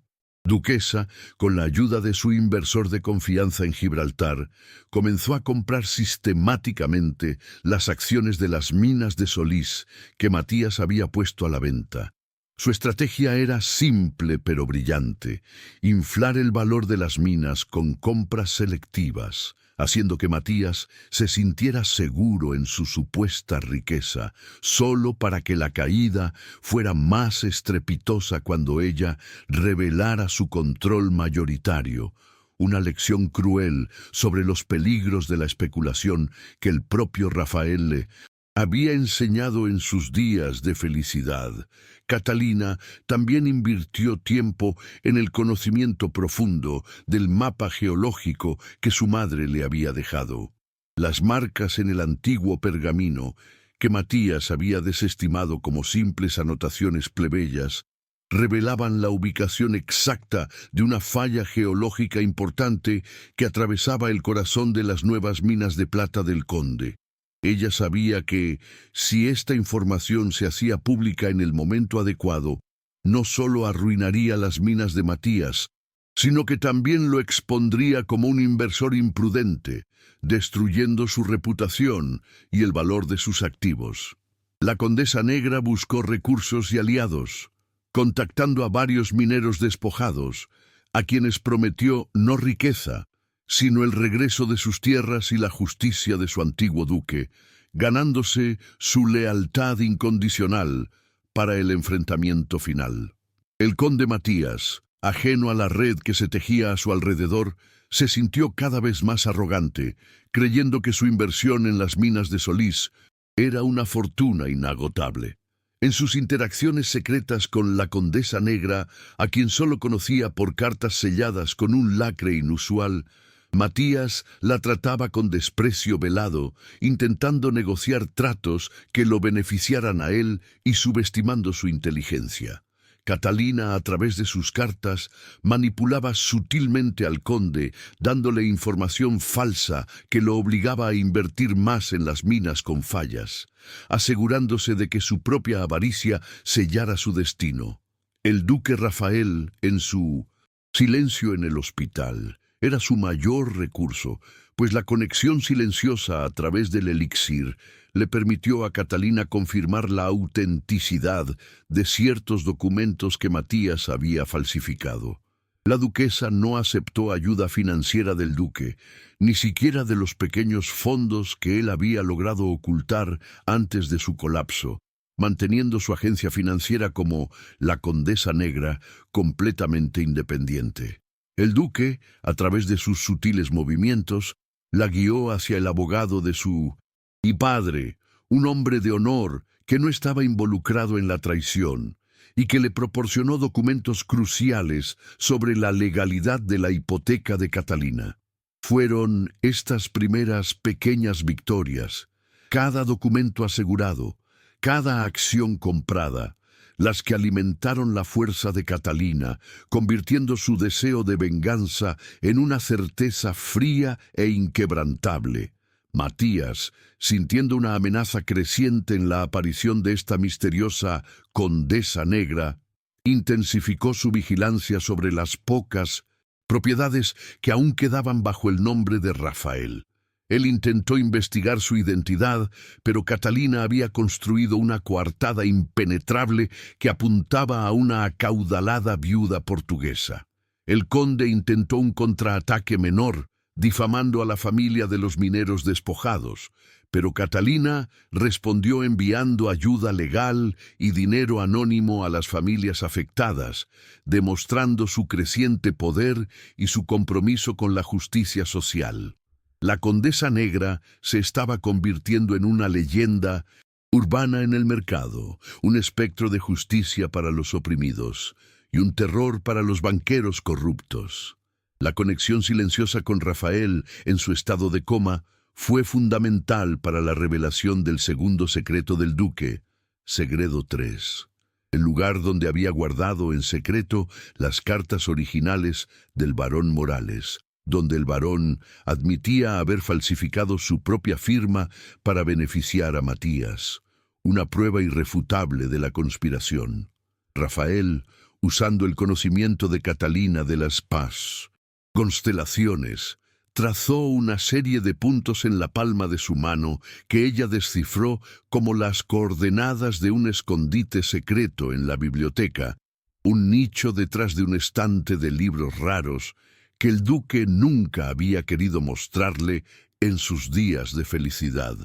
duquesa, con la ayuda de su inversor de confianza en Gibraltar, comenzó a comprar sistemáticamente las acciones de las minas de Solís que Matías había puesto a la venta. Su estrategia era simple pero brillante: inflar el valor de las minas con compras selectivas, haciendo que Matías se sintiera seguro en su supuesta riqueza, solo para que la caída fuera más estrepitosa cuando ella revelara su control mayoritario, una lección cruel sobre los peligros de la especulación que el propio Rafael le había enseñado en sus días de felicidad. Catalina también invirtió tiempo en el conocimiento profundo del mapa geológico que su madre le había dejado. Las marcas en el antiguo pergamino, que Matías había desestimado como simples anotaciones plebeyas, revelaban la ubicación exacta de una falla geológica importante que atravesaba el corazón de las nuevas minas de plata del Conde. Ella sabía que, si esta información se hacía pública en el momento adecuado, no solo arruinaría las minas de Matías, sino que también lo expondría como un inversor imprudente, destruyendo su reputación y el valor de sus activos. La Condesa Negra buscó recursos y aliados, contactando a varios mineros despojados, a quienes prometió no riqueza, sino el regreso de sus tierras y la justicia de su antiguo duque, ganándose su lealtad incondicional para el enfrentamiento final. El conde Matías, ajeno a la red que se tejía a su alrededor, se sintió cada vez más arrogante, creyendo que su inversión en las minas de Solís era una fortuna inagotable. En sus interacciones secretas con la Condesa Negra, a quien solo conocía por cartas selladas con un lacre inusual, Matías la trataba con desprecio velado, intentando negociar tratos que lo beneficiaran a él y subestimando su inteligencia. Catalina, a través de sus cartas, manipulaba sutilmente al conde, dándole información falsa que lo obligaba a invertir más en las minas con fallas, asegurándose de que su propia avaricia sellara su destino. El duque Rafael, en su silencio en el hospital, era su mayor recurso, pues la conexión silenciosa a través del elixir le permitió a Catalina confirmar la autenticidad de ciertos documentos que Matías había falsificado. La duquesa no aceptó ayuda financiera del duque, ni siquiera de los pequeños fondos que él había logrado ocultar antes de su colapso, manteniendo su agencia financiera como la Condesa Negra completamente independiente. El duque, a través de sus sutiles movimientos, la guió hacia el abogado de su padre, un hombre de honor que no estaba involucrado en la traición y que le proporcionó documentos cruciales sobre la legalidad de la hipoteca de Catalina. Fueron estas primeras pequeñas victorias, cada documento asegurado, cada acción comprada, las que alimentaron la fuerza de Catalina, convirtiendo su deseo de venganza en una certeza fría e inquebrantable. Matías, sintiendo una amenaza creciente en la aparición de esta misteriosa Condesa Negra, intensificó su vigilancia sobre las pocas propiedades que aún quedaban bajo el nombre de Rafael. Él intentó investigar su identidad, pero Catalina había construido una coartada impenetrable que apuntaba a una acaudalada viuda portuguesa. El conde intentó un contraataque menor, difamando a la familia de los mineros despojados, pero Catalina respondió enviando ayuda legal y dinero anónimo a las familias afectadas, demostrando su creciente poder y su compromiso con la justicia social. La Condesa Negra se estaba convirtiendo en una leyenda urbana en el mercado, un espectro de justicia para los oprimidos y un terror para los banqueros corruptos. La conexión silenciosa con Rafael en su estado de coma fue fundamental para la revelación del segundo secreto del duque, Segredo 3, el lugar donde había guardado en secreto las cartas originales del barón Morales, donde el barón admitía haber falsificado su propia firma para beneficiar a Matías, una prueba irrefutable de la conspiración. Rafael, usando el conocimiento de Catalina de las constelaciones, trazó una serie de puntos en la palma de su mano que ella descifró como las coordenadas de un escondite secreto en la biblioteca, un nicho detrás de un estante de libros raros que el duque nunca había querido mostrarle en sus días de felicidad.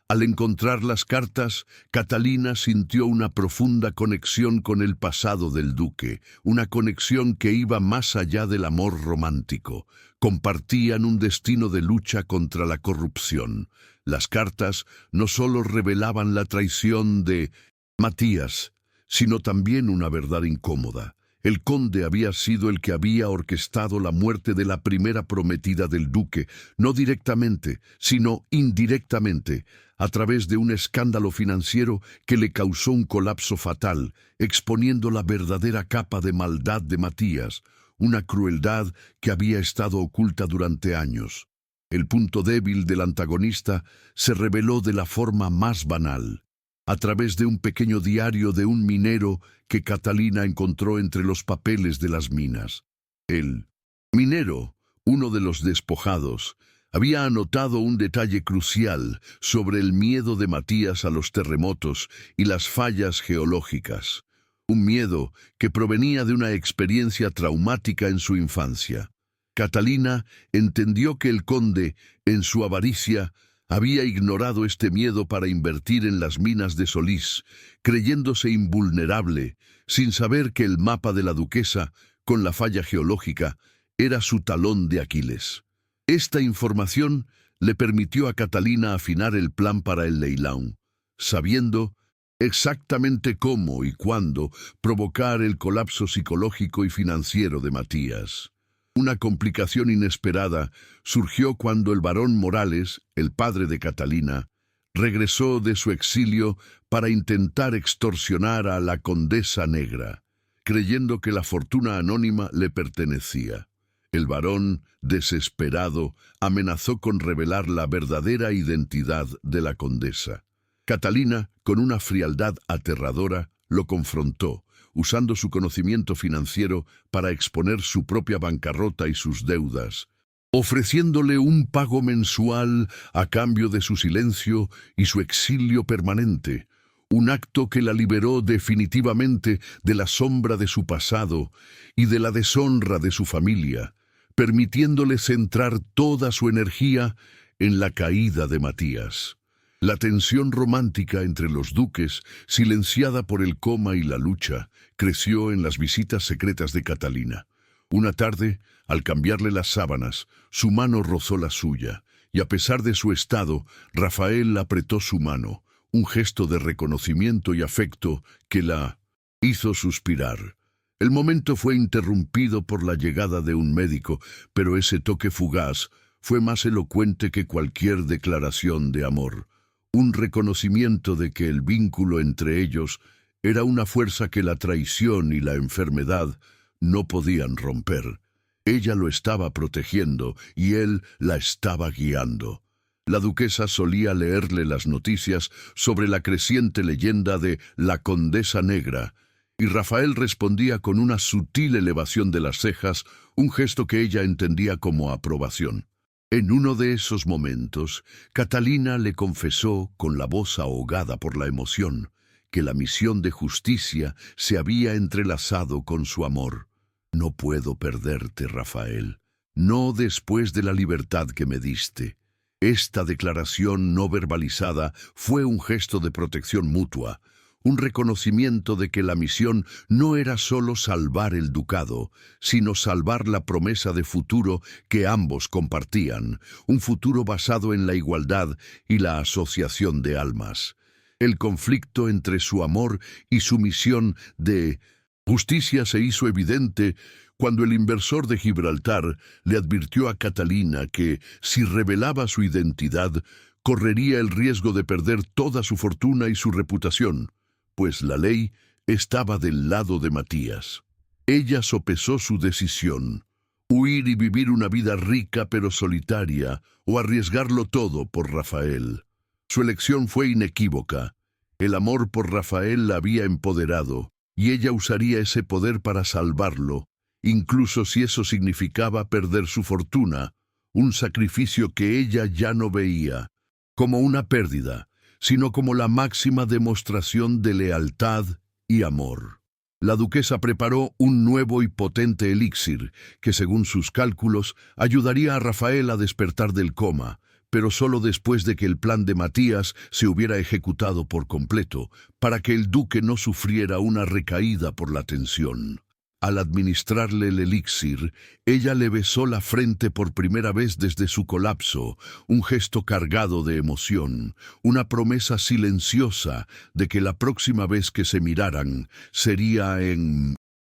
Al encontrar las cartas, Catalina sintió una profunda conexión con el pasado del duque, una conexión que iba más allá del amor romántico. Compartían un destino de lucha contra la corrupción. Las cartas no solo revelaban la traición de Matías, sino también una verdad incómoda. El conde había sido el que había orquestado la muerte de la primera prometida del duque, no directamente, sino indirectamente, a través de un escándalo financiero que le causó un colapso fatal, exponiendo la verdadera capa de maldad de Matías, una crueldad que había estado oculta durante años. El punto débil del antagonista se reveló de la forma más banal, a través de un pequeño diario de un minero que Catalina encontró entre los papeles de las minas. El minero, uno de los despojados, había anotado un detalle crucial sobre el miedo de Matías a los terremotos y las fallas geológicas, un miedo que provenía de una experiencia traumática en su infancia. Catalina entendió que el conde, en su avaricia, había ignorado este miedo para invertir en las minas de Solís, creyéndose invulnerable, sin saber que el mapa de la duquesa, con la falla geológica, era su talón de Aquiles. Esta información le permitió a Catalina afinar el plan para el leilón, sabiendo exactamente cómo y cuándo provocar el colapso psicológico y financiero de Matías. Una complicación inesperada surgió cuando el barón Morales, el padre de Catalina, regresó de su exilio para intentar extorsionar a la Condesa Negra, creyendo que la fortuna anónima le pertenecía. El barón, desesperado, amenazó con revelar la verdadera identidad de la condesa. Catalina, con una frialdad aterradora, lo confrontó, usando su conocimiento financiero para exponer su propia bancarrota y sus deudas, ofreciéndole un pago mensual a cambio de su silencio y su exilio permanente, un acto que la liberó definitivamente de la sombra de su pasado y de la deshonra de su familia, permitiéndole centrar toda su energía en la caída de Matías. La tensión romántica entre los duques, silenciada por el coma y la lucha, creció en las visitas secretas de Catalina. Una tarde, al cambiarle las sábanas, su mano rozó la suya, y a pesar de su estado, Rafael apretó su mano, un gesto de reconocimiento y afecto que la hizo suspirar. El momento fue interrumpido por la llegada de un médico, pero ese toque fugaz fue más elocuente que cualquier declaración de amor. Un reconocimiento de que el vínculo entre ellos era una fuerza que la traición y la enfermedad no podían romper. Ella lo estaba protegiendo y él la estaba guiando. La duquesa solía leerle las noticias sobre la creciente leyenda de la Condesa Negra, y Rafael respondía con una sutil elevación de las cejas, un gesto que ella entendía como aprobación. En uno de esos momentos, Catalina le confesó, con la voz ahogada por la emoción, que la misión de justicia se había entrelazado con su amor. «No puedo perderte, Rafael. no después de la libertad que me diste. Esta declaración no verbalizada fue un gesto de protección mutua, un reconocimiento de que la misión no era solo salvar el ducado, sino salvar la promesa de futuro que ambos compartían, un futuro basado en la igualdad y la asociación de almas. El conflicto entre su amor y su misión de justicia se hizo evidente cuando el inversor de Gibraltar le advirtió a Catalina que, si revelaba su identidad, correría el riesgo de perder toda su fortuna y su reputación, pues la ley estaba del lado de Matías. Ella sopesó su decisión: huir y vivir una vida rica pero solitaria, o arriesgarlo todo por Rafael. Su elección fue inequívoca. El amor por Rafael la había empoderado, y ella usaría ese poder para salvarlo, incluso si eso significaba perder su fortuna, un sacrificio que ella ya no veía como una pérdida, sino como la máxima demostración de lealtad y amor. La duquesa preparó un nuevo y potente elixir que, según sus cálculos, ayudaría a Rafael a despertar del coma, pero solo después de que el plan de Matías se hubiera ejecutado por completo, para que el duque no sufriera una recaída por la tensión. Al administrarle el elixir, ella le besó la frente por primera vez desde su colapso, un gesto cargado de emoción, una promesa silenciosa de que la próxima vez que se miraran sería en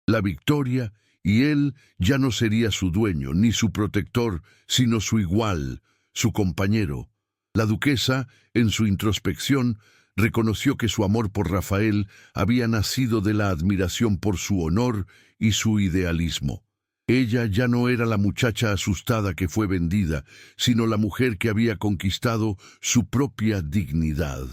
la victoria, y él ya no sería su dueño ni su protector, sino su igual, su compañero. La duquesa, en su introspección, reconoció que su amor por Rafael había nacido de la admiración por su honor y su idealismo. Ella ya no era la muchacha asustada que fue vendida, sino la mujer que había conquistado su propia dignidad.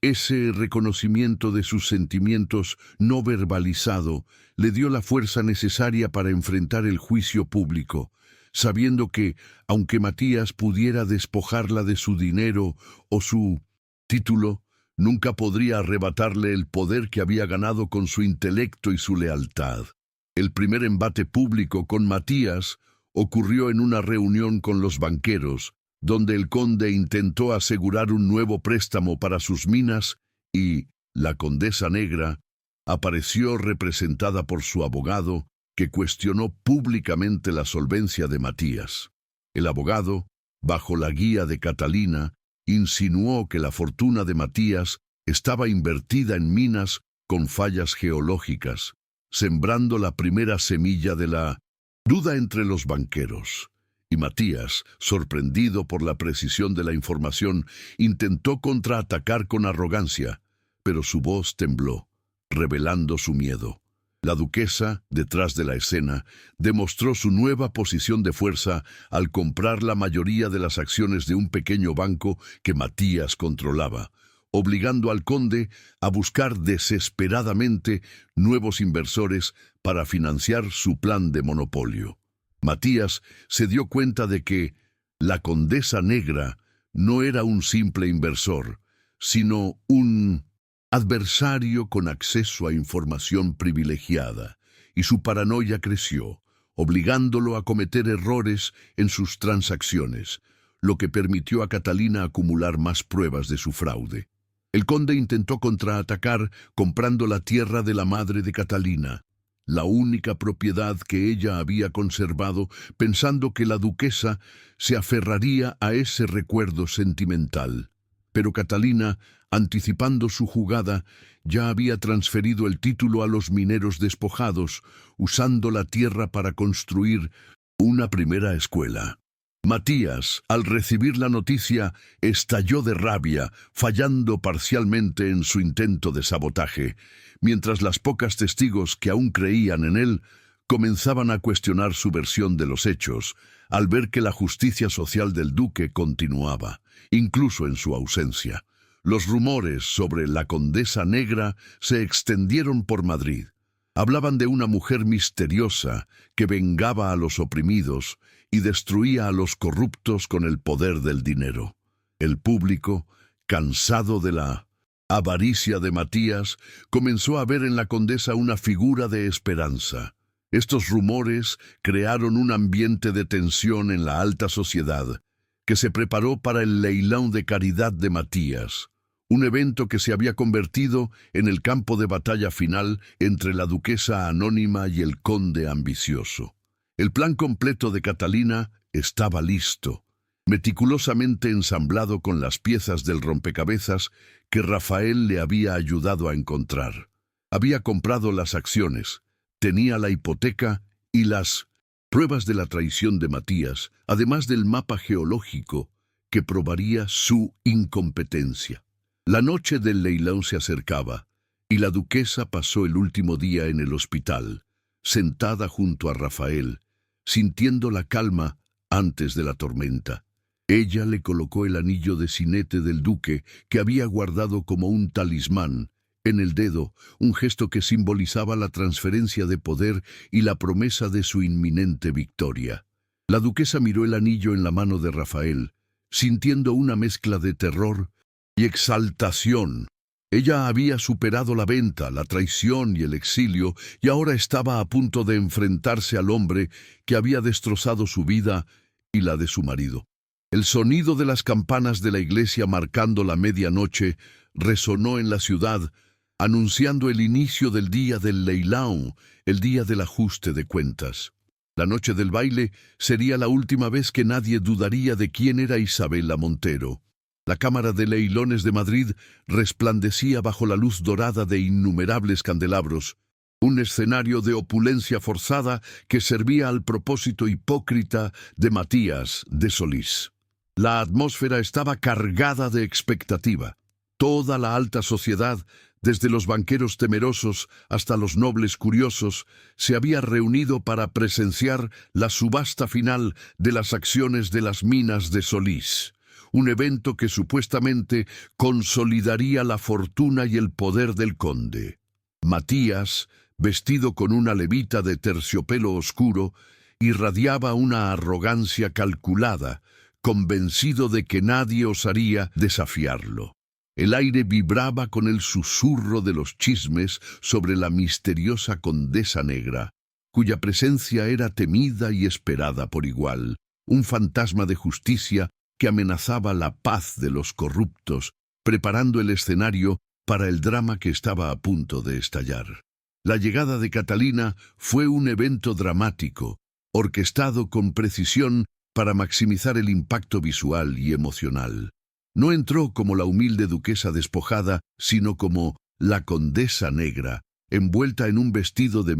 Ese reconocimiento de sus sentimientos no verbalizado le dio la fuerza necesaria para enfrentar el juicio público, sabiendo que, aunque Matías pudiera despojarla de su dinero o su título, nunca podría arrebatarle el poder que había ganado con su intelecto y su lealtad. El primer embate público con Matías ocurrió en una reunión con los banqueros, donde el conde intentó asegurar un nuevo préstamo para sus minas y la condesa negra apareció representada por su abogado, que cuestionó públicamente la solvencia de Matías. El abogado, bajo la guía de Catalina, insinuó que la fortuna de Matías estaba invertida en minas con fallas geológicas, sembrando la primera semilla de la duda entre los banqueros. Y Matías, sorprendido por la precisión de la información, intentó contraatacar con arrogancia, pero su voz tembló, revelando su miedo. La duquesa, detrás de la escena, demostró su nueva posición de fuerza al comprar la mayoría de las acciones de un pequeño banco que Matías controlaba, obligando al conde a buscar desesperadamente nuevos inversores para financiar su plan de monopolio. Matías se dio cuenta de que la condesa negra no era un simple inversor, sino un adversario con acceso a información privilegiada, y su paranoia creció, obligándolo a cometer errores en sus transacciones, lo que permitió a Catalina acumular más pruebas de su fraude. El conde intentó contraatacar comprando la tierra de la madre de Catalina, la única propiedad que ella había conservado, pensando que la duquesa se aferraría a ese recuerdo sentimental. Pero Catalina, anticipando su jugada, ya había transferido el título a los mineros despojados, usando la tierra para construir una primera escuela. Matías, al recibir la noticia, estalló de rabia, fallando parcialmente en su intento de sabotaje, mientras las pocas testigos que aún creían en él comenzaban a cuestionar su versión de los hechos, al ver que la justicia social del duque continuaba, incluso en su ausencia. Los rumores sobre la condesa negra se extendieron por Madrid. Hablaban de una mujer misteriosa que vengaba a los oprimidos y destruía a los corruptos con el poder del dinero. El público, cansado de la avaricia de Matías, comenzó a ver en la condesa una figura de esperanza. Estos rumores crearon un ambiente de tensión en la alta sociedad, que se preparó para el leilón de caridad de Matías, un evento que se había convertido en el campo de batalla final entre la duquesa anónima y el conde ambicioso. El plan completo de Catalina estaba listo, meticulosamente ensamblado con las piezas del rompecabezas que Rafael le había ayudado a encontrar. Había comprado las acciones, tenía la hipoteca y las pruebas de la traición de Matías, además del mapa geológico que probaría su incompetencia. La noche del leilón se acercaba y la duquesa pasó el último día en el hospital, sentada junto a Rafael, sintiendo la calma antes de la tormenta. Ella le colocó el anillo de cinete del duque que había guardado como un talismán en el dedo, un gesto que simbolizaba la transferencia de poder y la promesa de su inminente victoria. La duquesa miró el anillo en la mano de Rafael, sintiendo una mezcla de terror y exaltación. Ella había superado la venta, la traición y el exilio, y ahora estaba a punto de enfrentarse al hombre que había destrozado su vida y la de su marido. El sonido de las campanas de la iglesia marcando la medianoche resonó en la ciudad, anunciando el inicio del día del leilão, el día del ajuste de cuentas. La noche del baile sería la última vez que nadie dudaría de quién era Isabela Montero. La Cámara de Leilones de Madrid resplandecía bajo la luz dorada de innumerables candelabros, un escenario de opulencia forzada que servía al propósito hipócrita de Matías de Solís. La atmósfera estaba cargada de expectativa. Toda la alta sociedad, desde los banqueros temerosos hasta los nobles curiosos, se había reunido para presenciar la subasta final de las acciones de las minas de Solís, un evento que supuestamente consolidaría la fortuna y el poder del conde. Matías, vestido con una levita de terciopelo oscuro, irradiaba una arrogancia calculada, convencido de que nadie osaría desafiarlo. El aire vibraba con el susurro de los chismes sobre la misteriosa condesa negra, cuya presencia era temida y esperada por igual, un fantasma de justicia que amenazaba la paz de los corruptos, preparando el escenario para el drama que estaba a punto de estallar. La llegada de Catalina fue un evento dramático, orquestado con precisión para maximizar el impacto visual y emocional. No entró como la humilde duquesa despojada, sino como la condesa negra, envuelta en un vestido de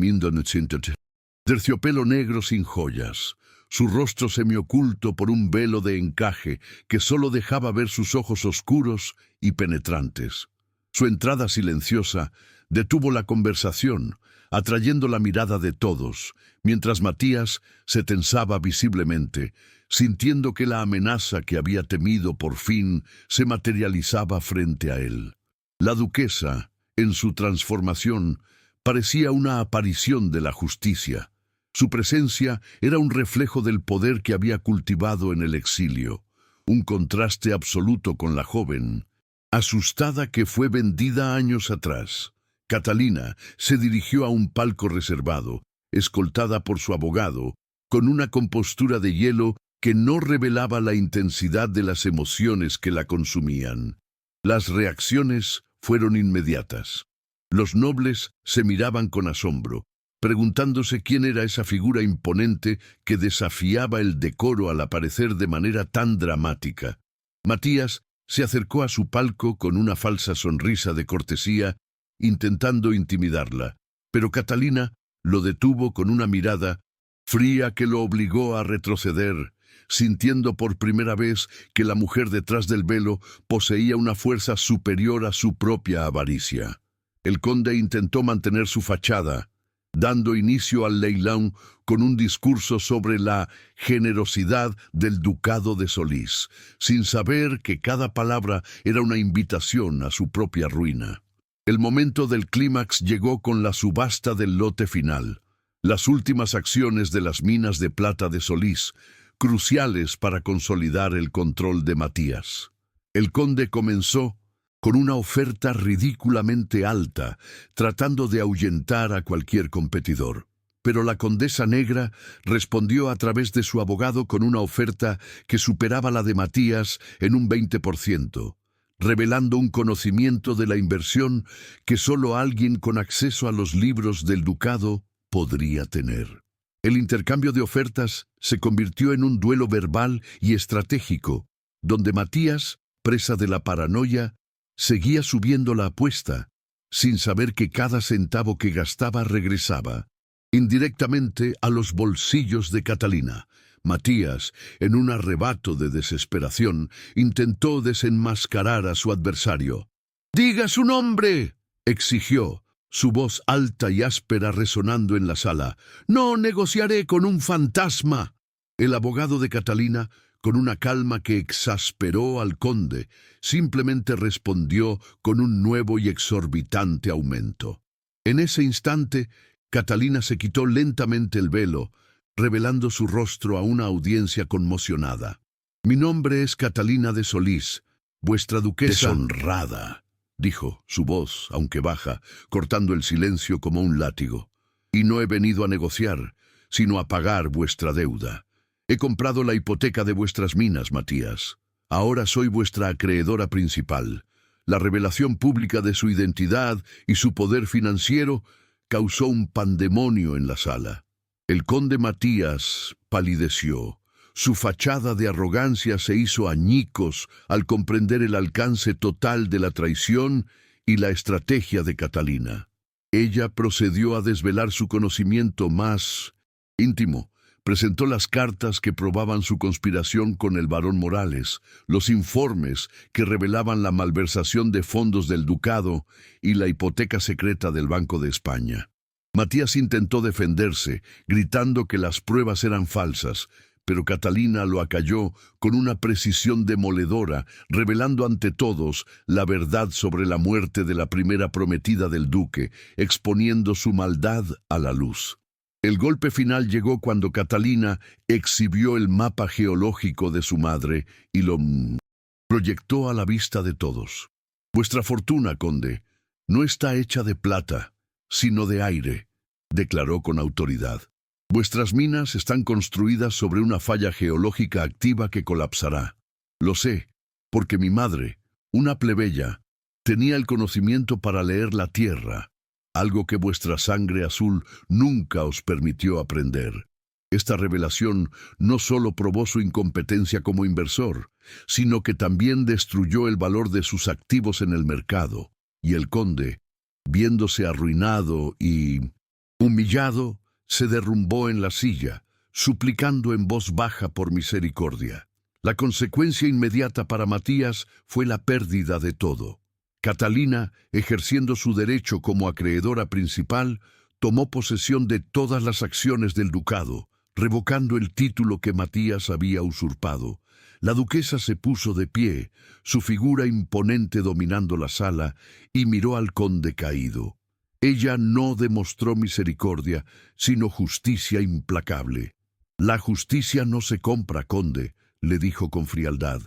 terciopelo negro sin joyas, su rostro semioculto por un velo de encaje que solo dejaba ver sus ojos oscuros y penetrantes. Su entrada silenciosa detuvo la conversación, atrayendo la mirada de todos, mientras Matías se tensaba visiblemente, sintiendo que la amenaza que había temido por fin se materializaba frente a él. La duquesa, en su transformación, parecía una aparición de la justicia. Su presencia era un reflejo del poder que había cultivado en el exilio, un contraste absoluto con la joven, asustada que fue vendida años atrás. Catalina se dirigió a un palco reservado, escoltada por su abogado, con una compostura de hielo que no revelaba la intensidad de las emociones que la consumían. Las reacciones fueron inmediatas. Los nobles se miraban con asombro, preguntándose quién era esa figura imponente que desafiaba el decoro al aparecer de manera tan dramática. Matías se acercó a su palco con una falsa sonrisa de cortesía, intentando intimidarla, pero Catalina lo detuvo con una mirada fría que lo obligó a retroceder, sintiendo por primera vez que la mujer detrás del velo poseía una fuerza superior a su propia avaricia. El conde intentó mantener su fachada, dando inicio al leilón con un discurso sobre la generosidad del ducado de Solís, sin saber que cada palabra era una invitación a su propia ruina. El momento del clímax llegó con la subasta del lote final, las últimas acciones de las minas de plata de Solís, cruciales para consolidar el control de Matías. El conde comenzó con una oferta ridículamente alta, tratando de ahuyentar a cualquier competidor. pero la condesa negra respondió a través de su abogado con una oferta que superaba la de Matías en un 20%, revelando un conocimiento de la inversión que solo alguien con acceso a los libros del ducado podría tener. El intercambio de ofertas se convirtió en un duelo verbal y estratégico, donde Matías, presa de la paranoia, seguía subiendo la apuesta, sin saber que cada centavo que gastaba regresaba indirectamente a los bolsillos de Catalina. Matías, en un arrebato de desesperación, intentó desenmascarar a su adversario. «¡Diga su nombre!», exigió, su voz alta y áspera resonando en la sala. «No negociaré con un fantasma». El abogado de Catalina, con una calma que exasperó al conde, simplemente respondió con un nuevo y exorbitante aumento. En ese instante, Catalina se quitó lentamente el velo, revelando su rostro a una audiencia conmocionada. «Mi nombre es Catalina de Solís, vuestra duquesa...» «Deshonrada», dijo, su voz, aunque baja, cortando el silencio como un látigo. «Y no he venido a negociar, sino a pagar vuestra deuda. He comprado la hipoteca de vuestras minas, Matías. Ahora soy vuestra acreedora principal. La revelación pública de su identidad y su poder financiero causó un pandemonio en la sala. El conde Matías palideció. Su fachada de arrogancia se hizo añicos al comprender el alcance total de la traición y la estrategia de Catalina. Ella procedió a desvelar su conocimiento más íntimo. Presentó las cartas que probaban su conspiración con el barón Morales, los informes que revelaban la malversación de fondos del ducado y la hipoteca secreta del Banco de España. Matías intentó defenderse, gritando que las pruebas eran falsas, pero Catalina lo acalló con una precisión demoledora, revelando ante todos la verdad sobre la muerte de la primera prometida del duque, exponiendo su maldad a la luz. El golpe final llegó cuando Catalina exhibió el mapa geológico de su madre y lo proyectó a la vista de todos. «Vuestra fortuna, conde, no está hecha de plata, sino de aire», declaró con autoridad. «Vuestras minas están construidas sobre una falla geológica activa que colapsará. Lo sé, porque mi madre, una plebeya, tenía el conocimiento para leer la tierra, algo que vuestra sangre azul nunca os permitió aprender. Esta revelación no solo probó su incompetencia como inversor, sino que también destruyó el valor de sus activos en el mercado, y el conde, viéndose arruinado y humillado, se derrumbó en la silla, suplicando en voz baja por misericordia. La consecuencia inmediata para Matías fue la pérdida de todo. Catalina, ejerciendo su derecho como acreedora principal, tomó posesión de todas las acciones del ducado, revocando el título que Matías había usurpado. La duquesa se puso de pie, su figura imponente dominando la sala, y miró al conde caído. Ella no demostró misericordia, sino justicia implacable. «La justicia no se compra, conde», le dijo con frialdad.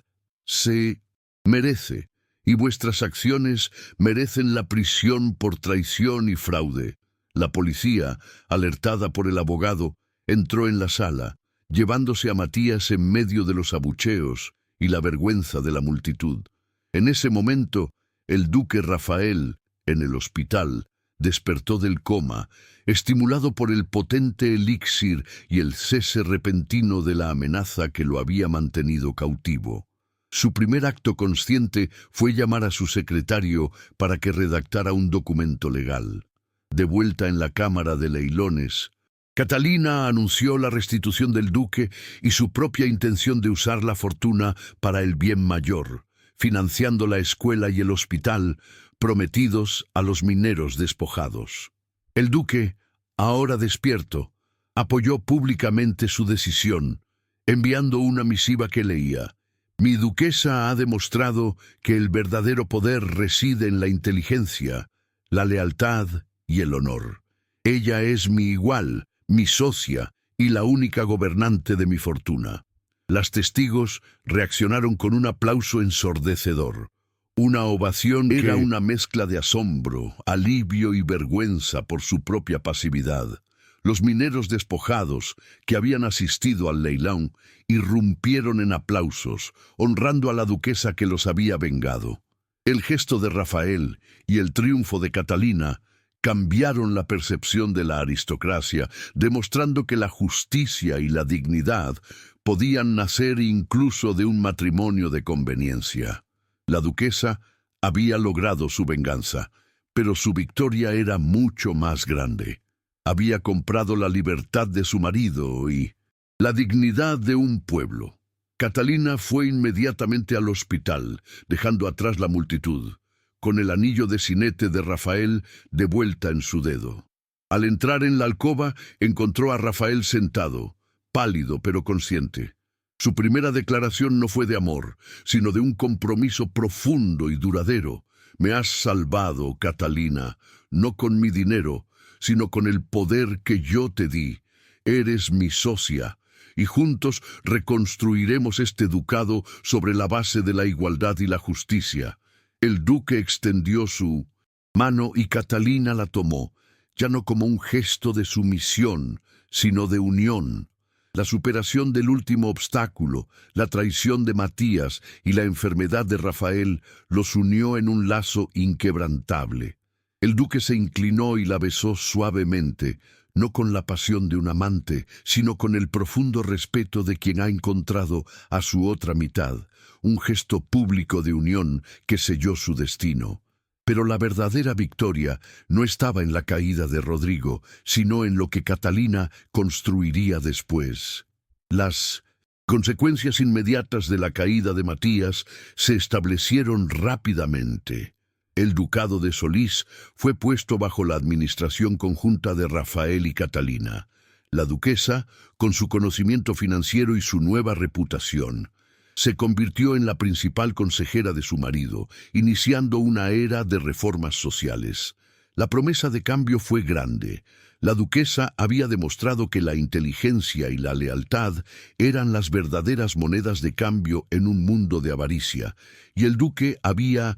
«Se merece. Y vuestras acciones merecen la prisión por traición y fraude». La policía, alertada por el abogado, entró en la sala, llevándose a Matías en medio de los abucheos y la vergüenza de la multitud. En ese momento, el duque Rafael, en el hospital, despertó del coma, estimulado por el potente elixir y el cese repentino de la amenaza que lo había mantenido cautivo. Su primer acto consciente fue llamar a su secretario para que redactara un documento legal. De vuelta en la Cámara de Leilones, Catalina anunció la restitución del duque y su propia intención de usar la fortuna para el bien mayor, financiando la escuela y el hospital prometidos a los mineros despojados. El duque, ahora despierto, apoyó públicamente su decisión, enviando una misiva que leía: «Mi duquesa ha demostrado que el verdadero poder reside en la inteligencia, la lealtad y el honor. Ella es mi igual, mi socia y la única gobernante de mi fortuna». Las testigos reaccionaron con un aplauso ensordecedor. Una ovación que era una mezcla de asombro, alivio y vergüenza por su propia pasividad. Los mineros despojados, que habían asistido al leilón, irrumpieron en aplausos, honrando a la duquesa que los había vengado. El gesto de Rafael y el triunfo de Catalina cambiaron la percepción de la aristocracia, demostrando que la justicia y la dignidad podían nacer incluso de un matrimonio de conveniencia. La duquesa había logrado su venganza, pero su victoria era mucho más grande. Había comprado la libertad de su marido y la dignidad de un pueblo. Catalina fue inmediatamente al hospital, dejando atrás la multitud, con el anillo de sinete de Rafael de vuelta en su dedo. Al entrar en la alcoba, encontró a Rafael sentado, pálido pero consciente. Su primera declaración no fue de amor, sino de un compromiso profundo y duradero. Me has salvado, Catalina, no con mi dinero, sino con el poder que yo te di. Eres mi socia, y juntos reconstruiremos este ducado sobre la base de la igualdad y la justicia. El duque extendió su mano y Catalina la tomó, ya no como un gesto de sumisión, sino de unión. La superación del último obstáculo, la traición de Matías y la enfermedad de Rafael los unió en un lazo inquebrantable. El duque se inclinó y la besó suavemente, no con la pasión de un amante, sino con el profundo respeto de quien ha encontrado a su otra mitad, un gesto público de unión que selló su destino. Pero la verdadera victoria no estaba en la caída de Rodrigo, sino en lo que Catalina construiría después. Las consecuencias inmediatas de la caída de Matías se establecieron rápidamente. El ducado de Solís fue puesto bajo la administración conjunta de Rafael y Catalina. La duquesa, con su conocimiento financiero y su nueva reputación, se convirtió en la principal consejera de su marido, iniciando una era de reformas sociales. La promesa de cambio fue grande. La duquesa había demostrado que la inteligencia y la lealtad eran las verdaderas monedas de cambio en un mundo de avaricia, y el duque había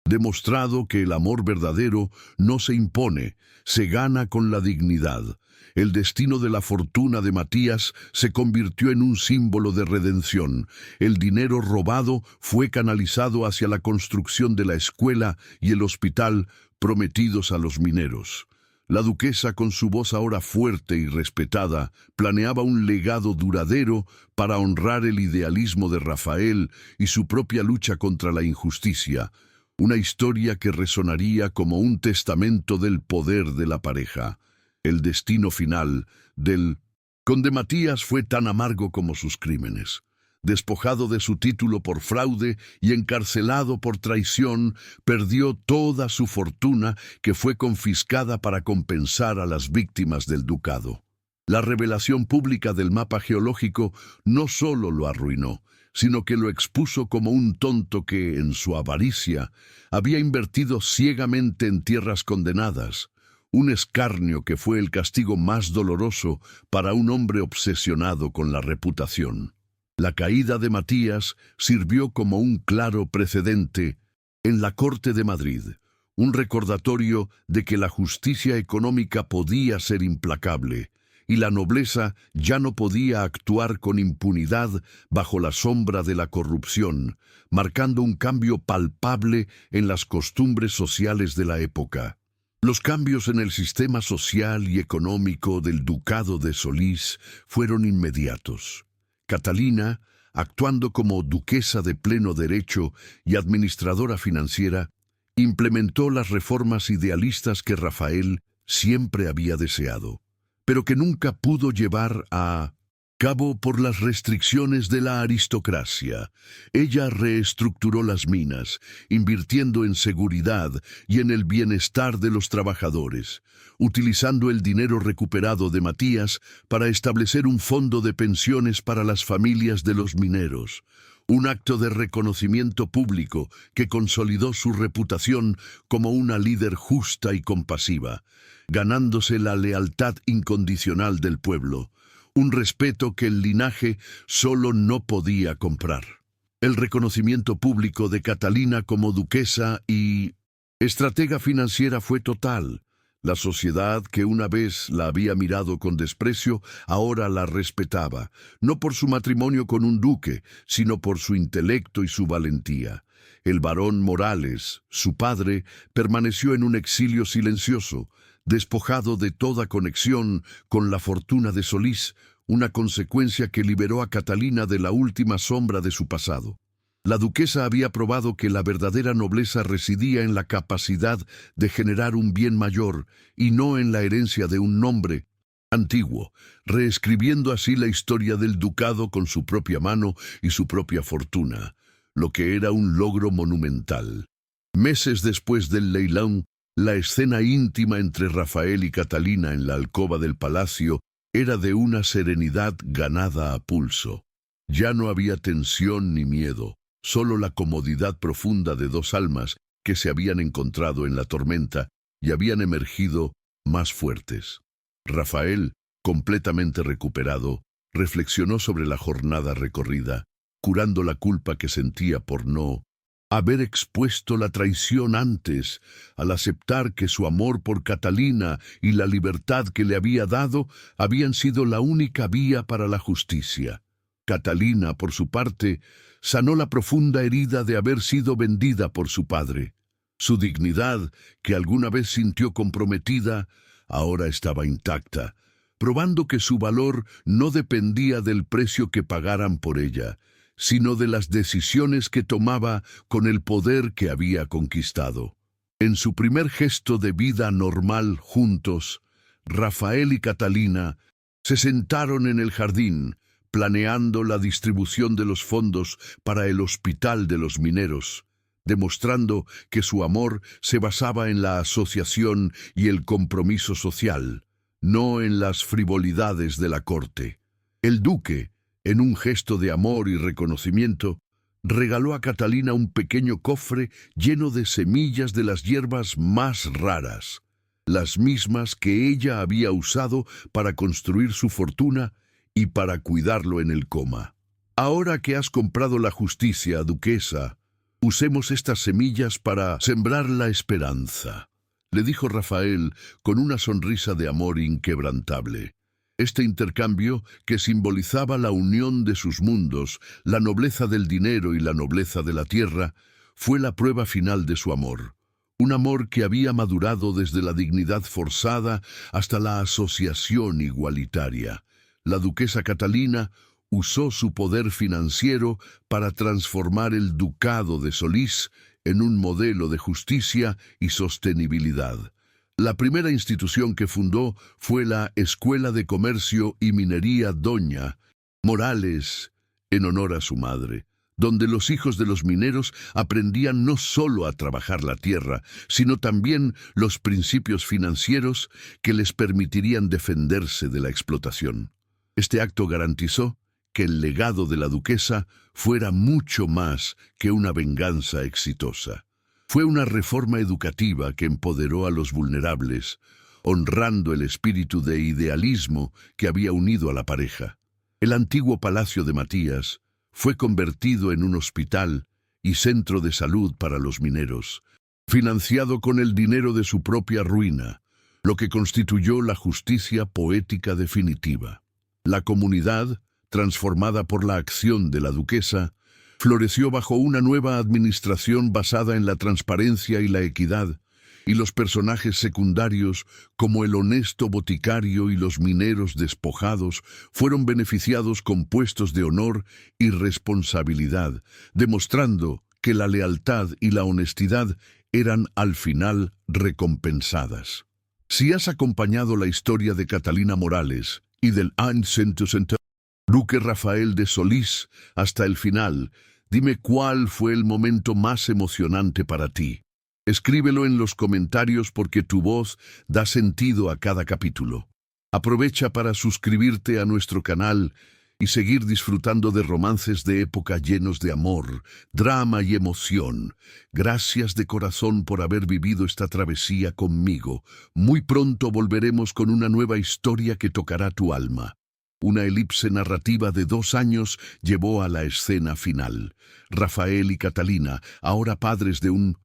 demostrado que el amor verdadero no se impone, se gana con la dignidad. El destino de la fortuna de Matías se convirtió en un símbolo de redención. El dinero robado fue canalizado hacia la construcción de la escuela y el hospital prometidos a los mineros. La duquesa, con su voz ahora fuerte y respetada, planeaba un legado duradero para honrar el idealismo de Rafael y su propia lucha contra la injusticia, una historia que resonaría como un testamento del poder de la pareja. El destino final del conde Matías fue tan amargo como sus crímenes. Despojado de su título por fraude y encarcelado por traición, perdió toda su fortuna que fue confiscada para compensar a las víctimas del ducado. La revelación pública del mapa geológico no solo lo arruinó, sino que lo expuso como un tonto que, en su avaricia, había invertido ciegamente en tierras condenadas. Un escarnio que fue el castigo más doloroso para un hombre obsesionado con la reputación. La caída de Matías sirvió como un claro precedente en la Corte de Madrid, un recordatorio de que la justicia económica podía ser implacable y la nobleza ya no podía actuar con impunidad bajo la sombra de la corrupción, marcando un cambio palpable en las costumbres sociales de la época. Los cambios en el sistema social y económico del Ducado de Solís fueron inmediatos. Catalina, actuando como duquesa de pleno derecho y administradora financiera, implementó las reformas idealistas que Rafael siempre había deseado, pero que nunca pudo llevar a cabo por las restricciones de la aristocracia. Ella reestructuró las minas, invirtiendo en seguridad y en el bienestar de los trabajadores, utilizando el dinero recuperado de Matías para establecer un fondo de pensiones para las familias de los mineros, un acto de reconocimiento público que consolidó su reputación como una líder justa y compasiva, ganándose la lealtad incondicional del pueblo, un respeto que el linaje solo no podía comprar. El reconocimiento público de Catalina como duquesa y estratega financiera fue total. La sociedad, que una vez la había mirado con desprecio, ahora la respetaba, no por su matrimonio con un duque, sino por su intelecto y su valentía. El barón Morales, su padre, permaneció en un exilio silencioso, despojado de toda conexión con la fortuna de Solís, una consecuencia que liberó a Catalina de la última sombra de su pasado. La duquesa había probado que la verdadera nobleza residía en la capacidad de generar un bien mayor y no en la herencia de un nombre antiguo, reescribiendo así la historia del ducado con su propia mano y su propia fortuna, lo que era un logro monumental. Meses después del leilón, la escena íntima entre Rafael y Catalina en la alcoba del palacio era de una serenidad ganada a pulso. Ya no había tensión ni miedo, solo la comodidad profunda de dos almas que se habían encontrado en la tormenta y habían emergido más fuertes. Rafael, completamente recuperado, reflexionó sobre la jornada recorrida, curando la culpa que sentía por no haber expuesto la traición antes, al aceptar que su amor por Catalina y la libertad que le había dado habían sido la única vía para la justicia. Catalina, por su parte, sanó la profunda herida de haber sido vendida por su padre. Su dignidad, que alguna vez sintió comprometida, ahora estaba intacta, probando que su valor no dependía del precio que pagaran por ella, sino de las decisiones que tomaba con el poder que había conquistado. En su primer gesto de vida normal juntos, Rafael y Catalina se sentaron en el jardín, planeando la distribución de los fondos para el Hospital de los Mineros, demostrando que su amor se basaba en la asociación y el compromiso social, no en las frivolidades de la corte. El duque, en un gesto de amor y reconocimiento, regaló a Catalina un pequeño cofre lleno de semillas de las hierbas más raras, las mismas que ella había usado para construir su fortuna y para cuidarlo en el coma. Ahora que has comprado la justicia, duquesa, usemos estas semillas para sembrar la esperanza, le dijo Rafael con una sonrisa de amor inquebrantable. Este intercambio, que simbolizaba la unión de sus mundos, la nobleza del dinero y la nobleza de la tierra, fue la prueba final de su amor. Un amor que había madurado desde la dignidad forzada hasta la asociación igualitaria. La duquesa Catalina usó su poder financiero para transformar el ducado de Solís en un modelo de justicia y sostenibilidad. La primera institución que fundó fue la Escuela de Comercio y Minería Doña Morales, en honor a su madre, donde los hijos de los mineros aprendían no solo a trabajar la tierra, sino también los principios financieros que les permitirían defenderse de la explotación. Este acto garantizó que el legado de la duquesa fuera mucho más que una venganza exitosa. Fue una reforma educativa que empoderó a los vulnerables, honrando el espíritu de idealismo que había unido a la pareja. El antiguo palacio de Matías fue convertido en un hospital y centro de salud para los mineros, financiado con el dinero de su propia ruina, lo que constituyó la justicia poética definitiva. La comunidad, transformada por la acción de la duquesa, floreció bajo una nueva administración basada en la transparencia y la equidad, y los personajes secundarios, como el honesto boticario y los mineros despojados, fueron beneficiados con puestos de honor y responsabilidad, demostrando que la lealtad y la honestidad eran al final recompensadas. Si has acompañado la historia de Catalina Morales y del duque Rafael de Solís hasta el final, dime cuál fue el momento más emocionante para ti. Escríbelo en los comentarios porque tu voz da sentido a cada capítulo. Aprovecha para suscribirte a nuestro canal y seguir disfrutando de romances de época llenos de amor, drama y emoción. Gracias de corazón por haber vivido esta travesía conmigo. Muy pronto volveremos con una nueva historia que tocará tu alma. Una elipse narrativa de 2 años llevó a la escena final. Rafael y Catalina, ahora padres de un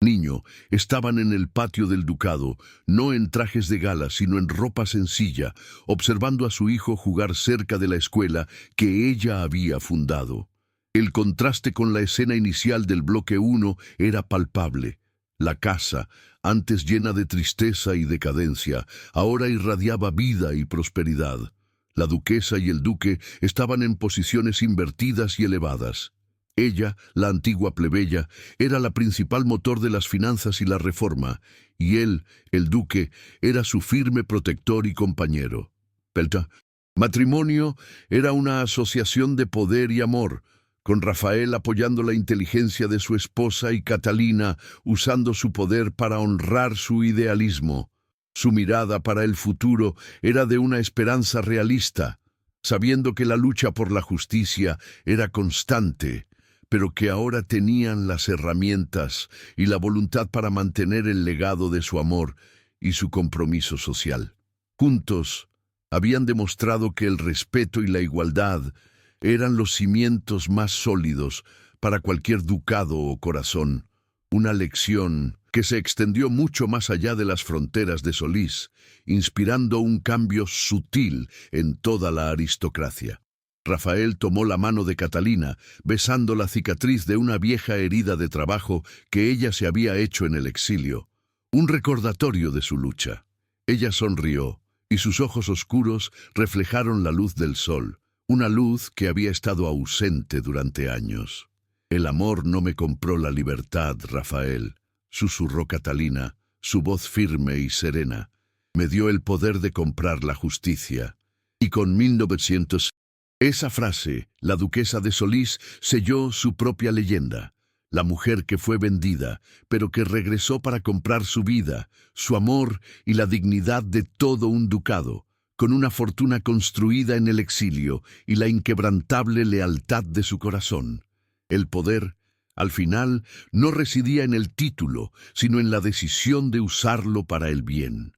niño, estaban en el patio del ducado, no en trajes de gala, sino en ropa sencilla, observando a su hijo jugar cerca de la escuela que ella había fundado. El contraste con la escena inicial del bloque 1 era palpable. La casa, antes llena de tristeza y decadencia, ahora irradiaba vida y prosperidad. La duquesa y el duque estaban en posiciones invertidas y elevadas. Ella, la antigua plebeya, era la principal motor de las finanzas y la reforma, y él, el duque, era su firme protector y compañero. Pelta. Matrimonio era una asociación de poder y amor, con Rafael apoyando la inteligencia de su esposa y Catalina usando su poder para honrar su idealismo. Su mirada para el futuro era de una esperanza realista, sabiendo que la lucha por la justicia era constante, pero que ahora tenían las herramientas y la voluntad para mantener el legado de su amor y su compromiso social. Juntos, habían demostrado que el respeto y la igualdad eran los cimientos más sólidos para cualquier ducado o corazón, una lección que se extendió mucho más allá de las fronteras de Solís, inspirando un cambio sutil en toda la aristocracia. Rafael tomó la mano de Catalina, besando la cicatriz de una vieja herida de trabajo que ella se había hecho en el exilio, un recordatorio de su lucha. Ella sonrió, y sus ojos oscuros reflejaron la luz del sol, una luz que había estado ausente durante años. «El amor no me compró la libertad, Rafael», susurró Catalina, su voz firme y serena. «Me dio el poder de comprar la justicia». Y con 1900... Esa frase, la duquesa de Solís, selló su propia leyenda. La mujer que fue vendida, pero que regresó para comprar su vida, su amor y la dignidad de todo un ducado, con una fortuna construida en el exilio y la inquebrantable lealtad de su corazón. El poder, al final, no residía en el título, sino en la decisión de usarlo para el bien.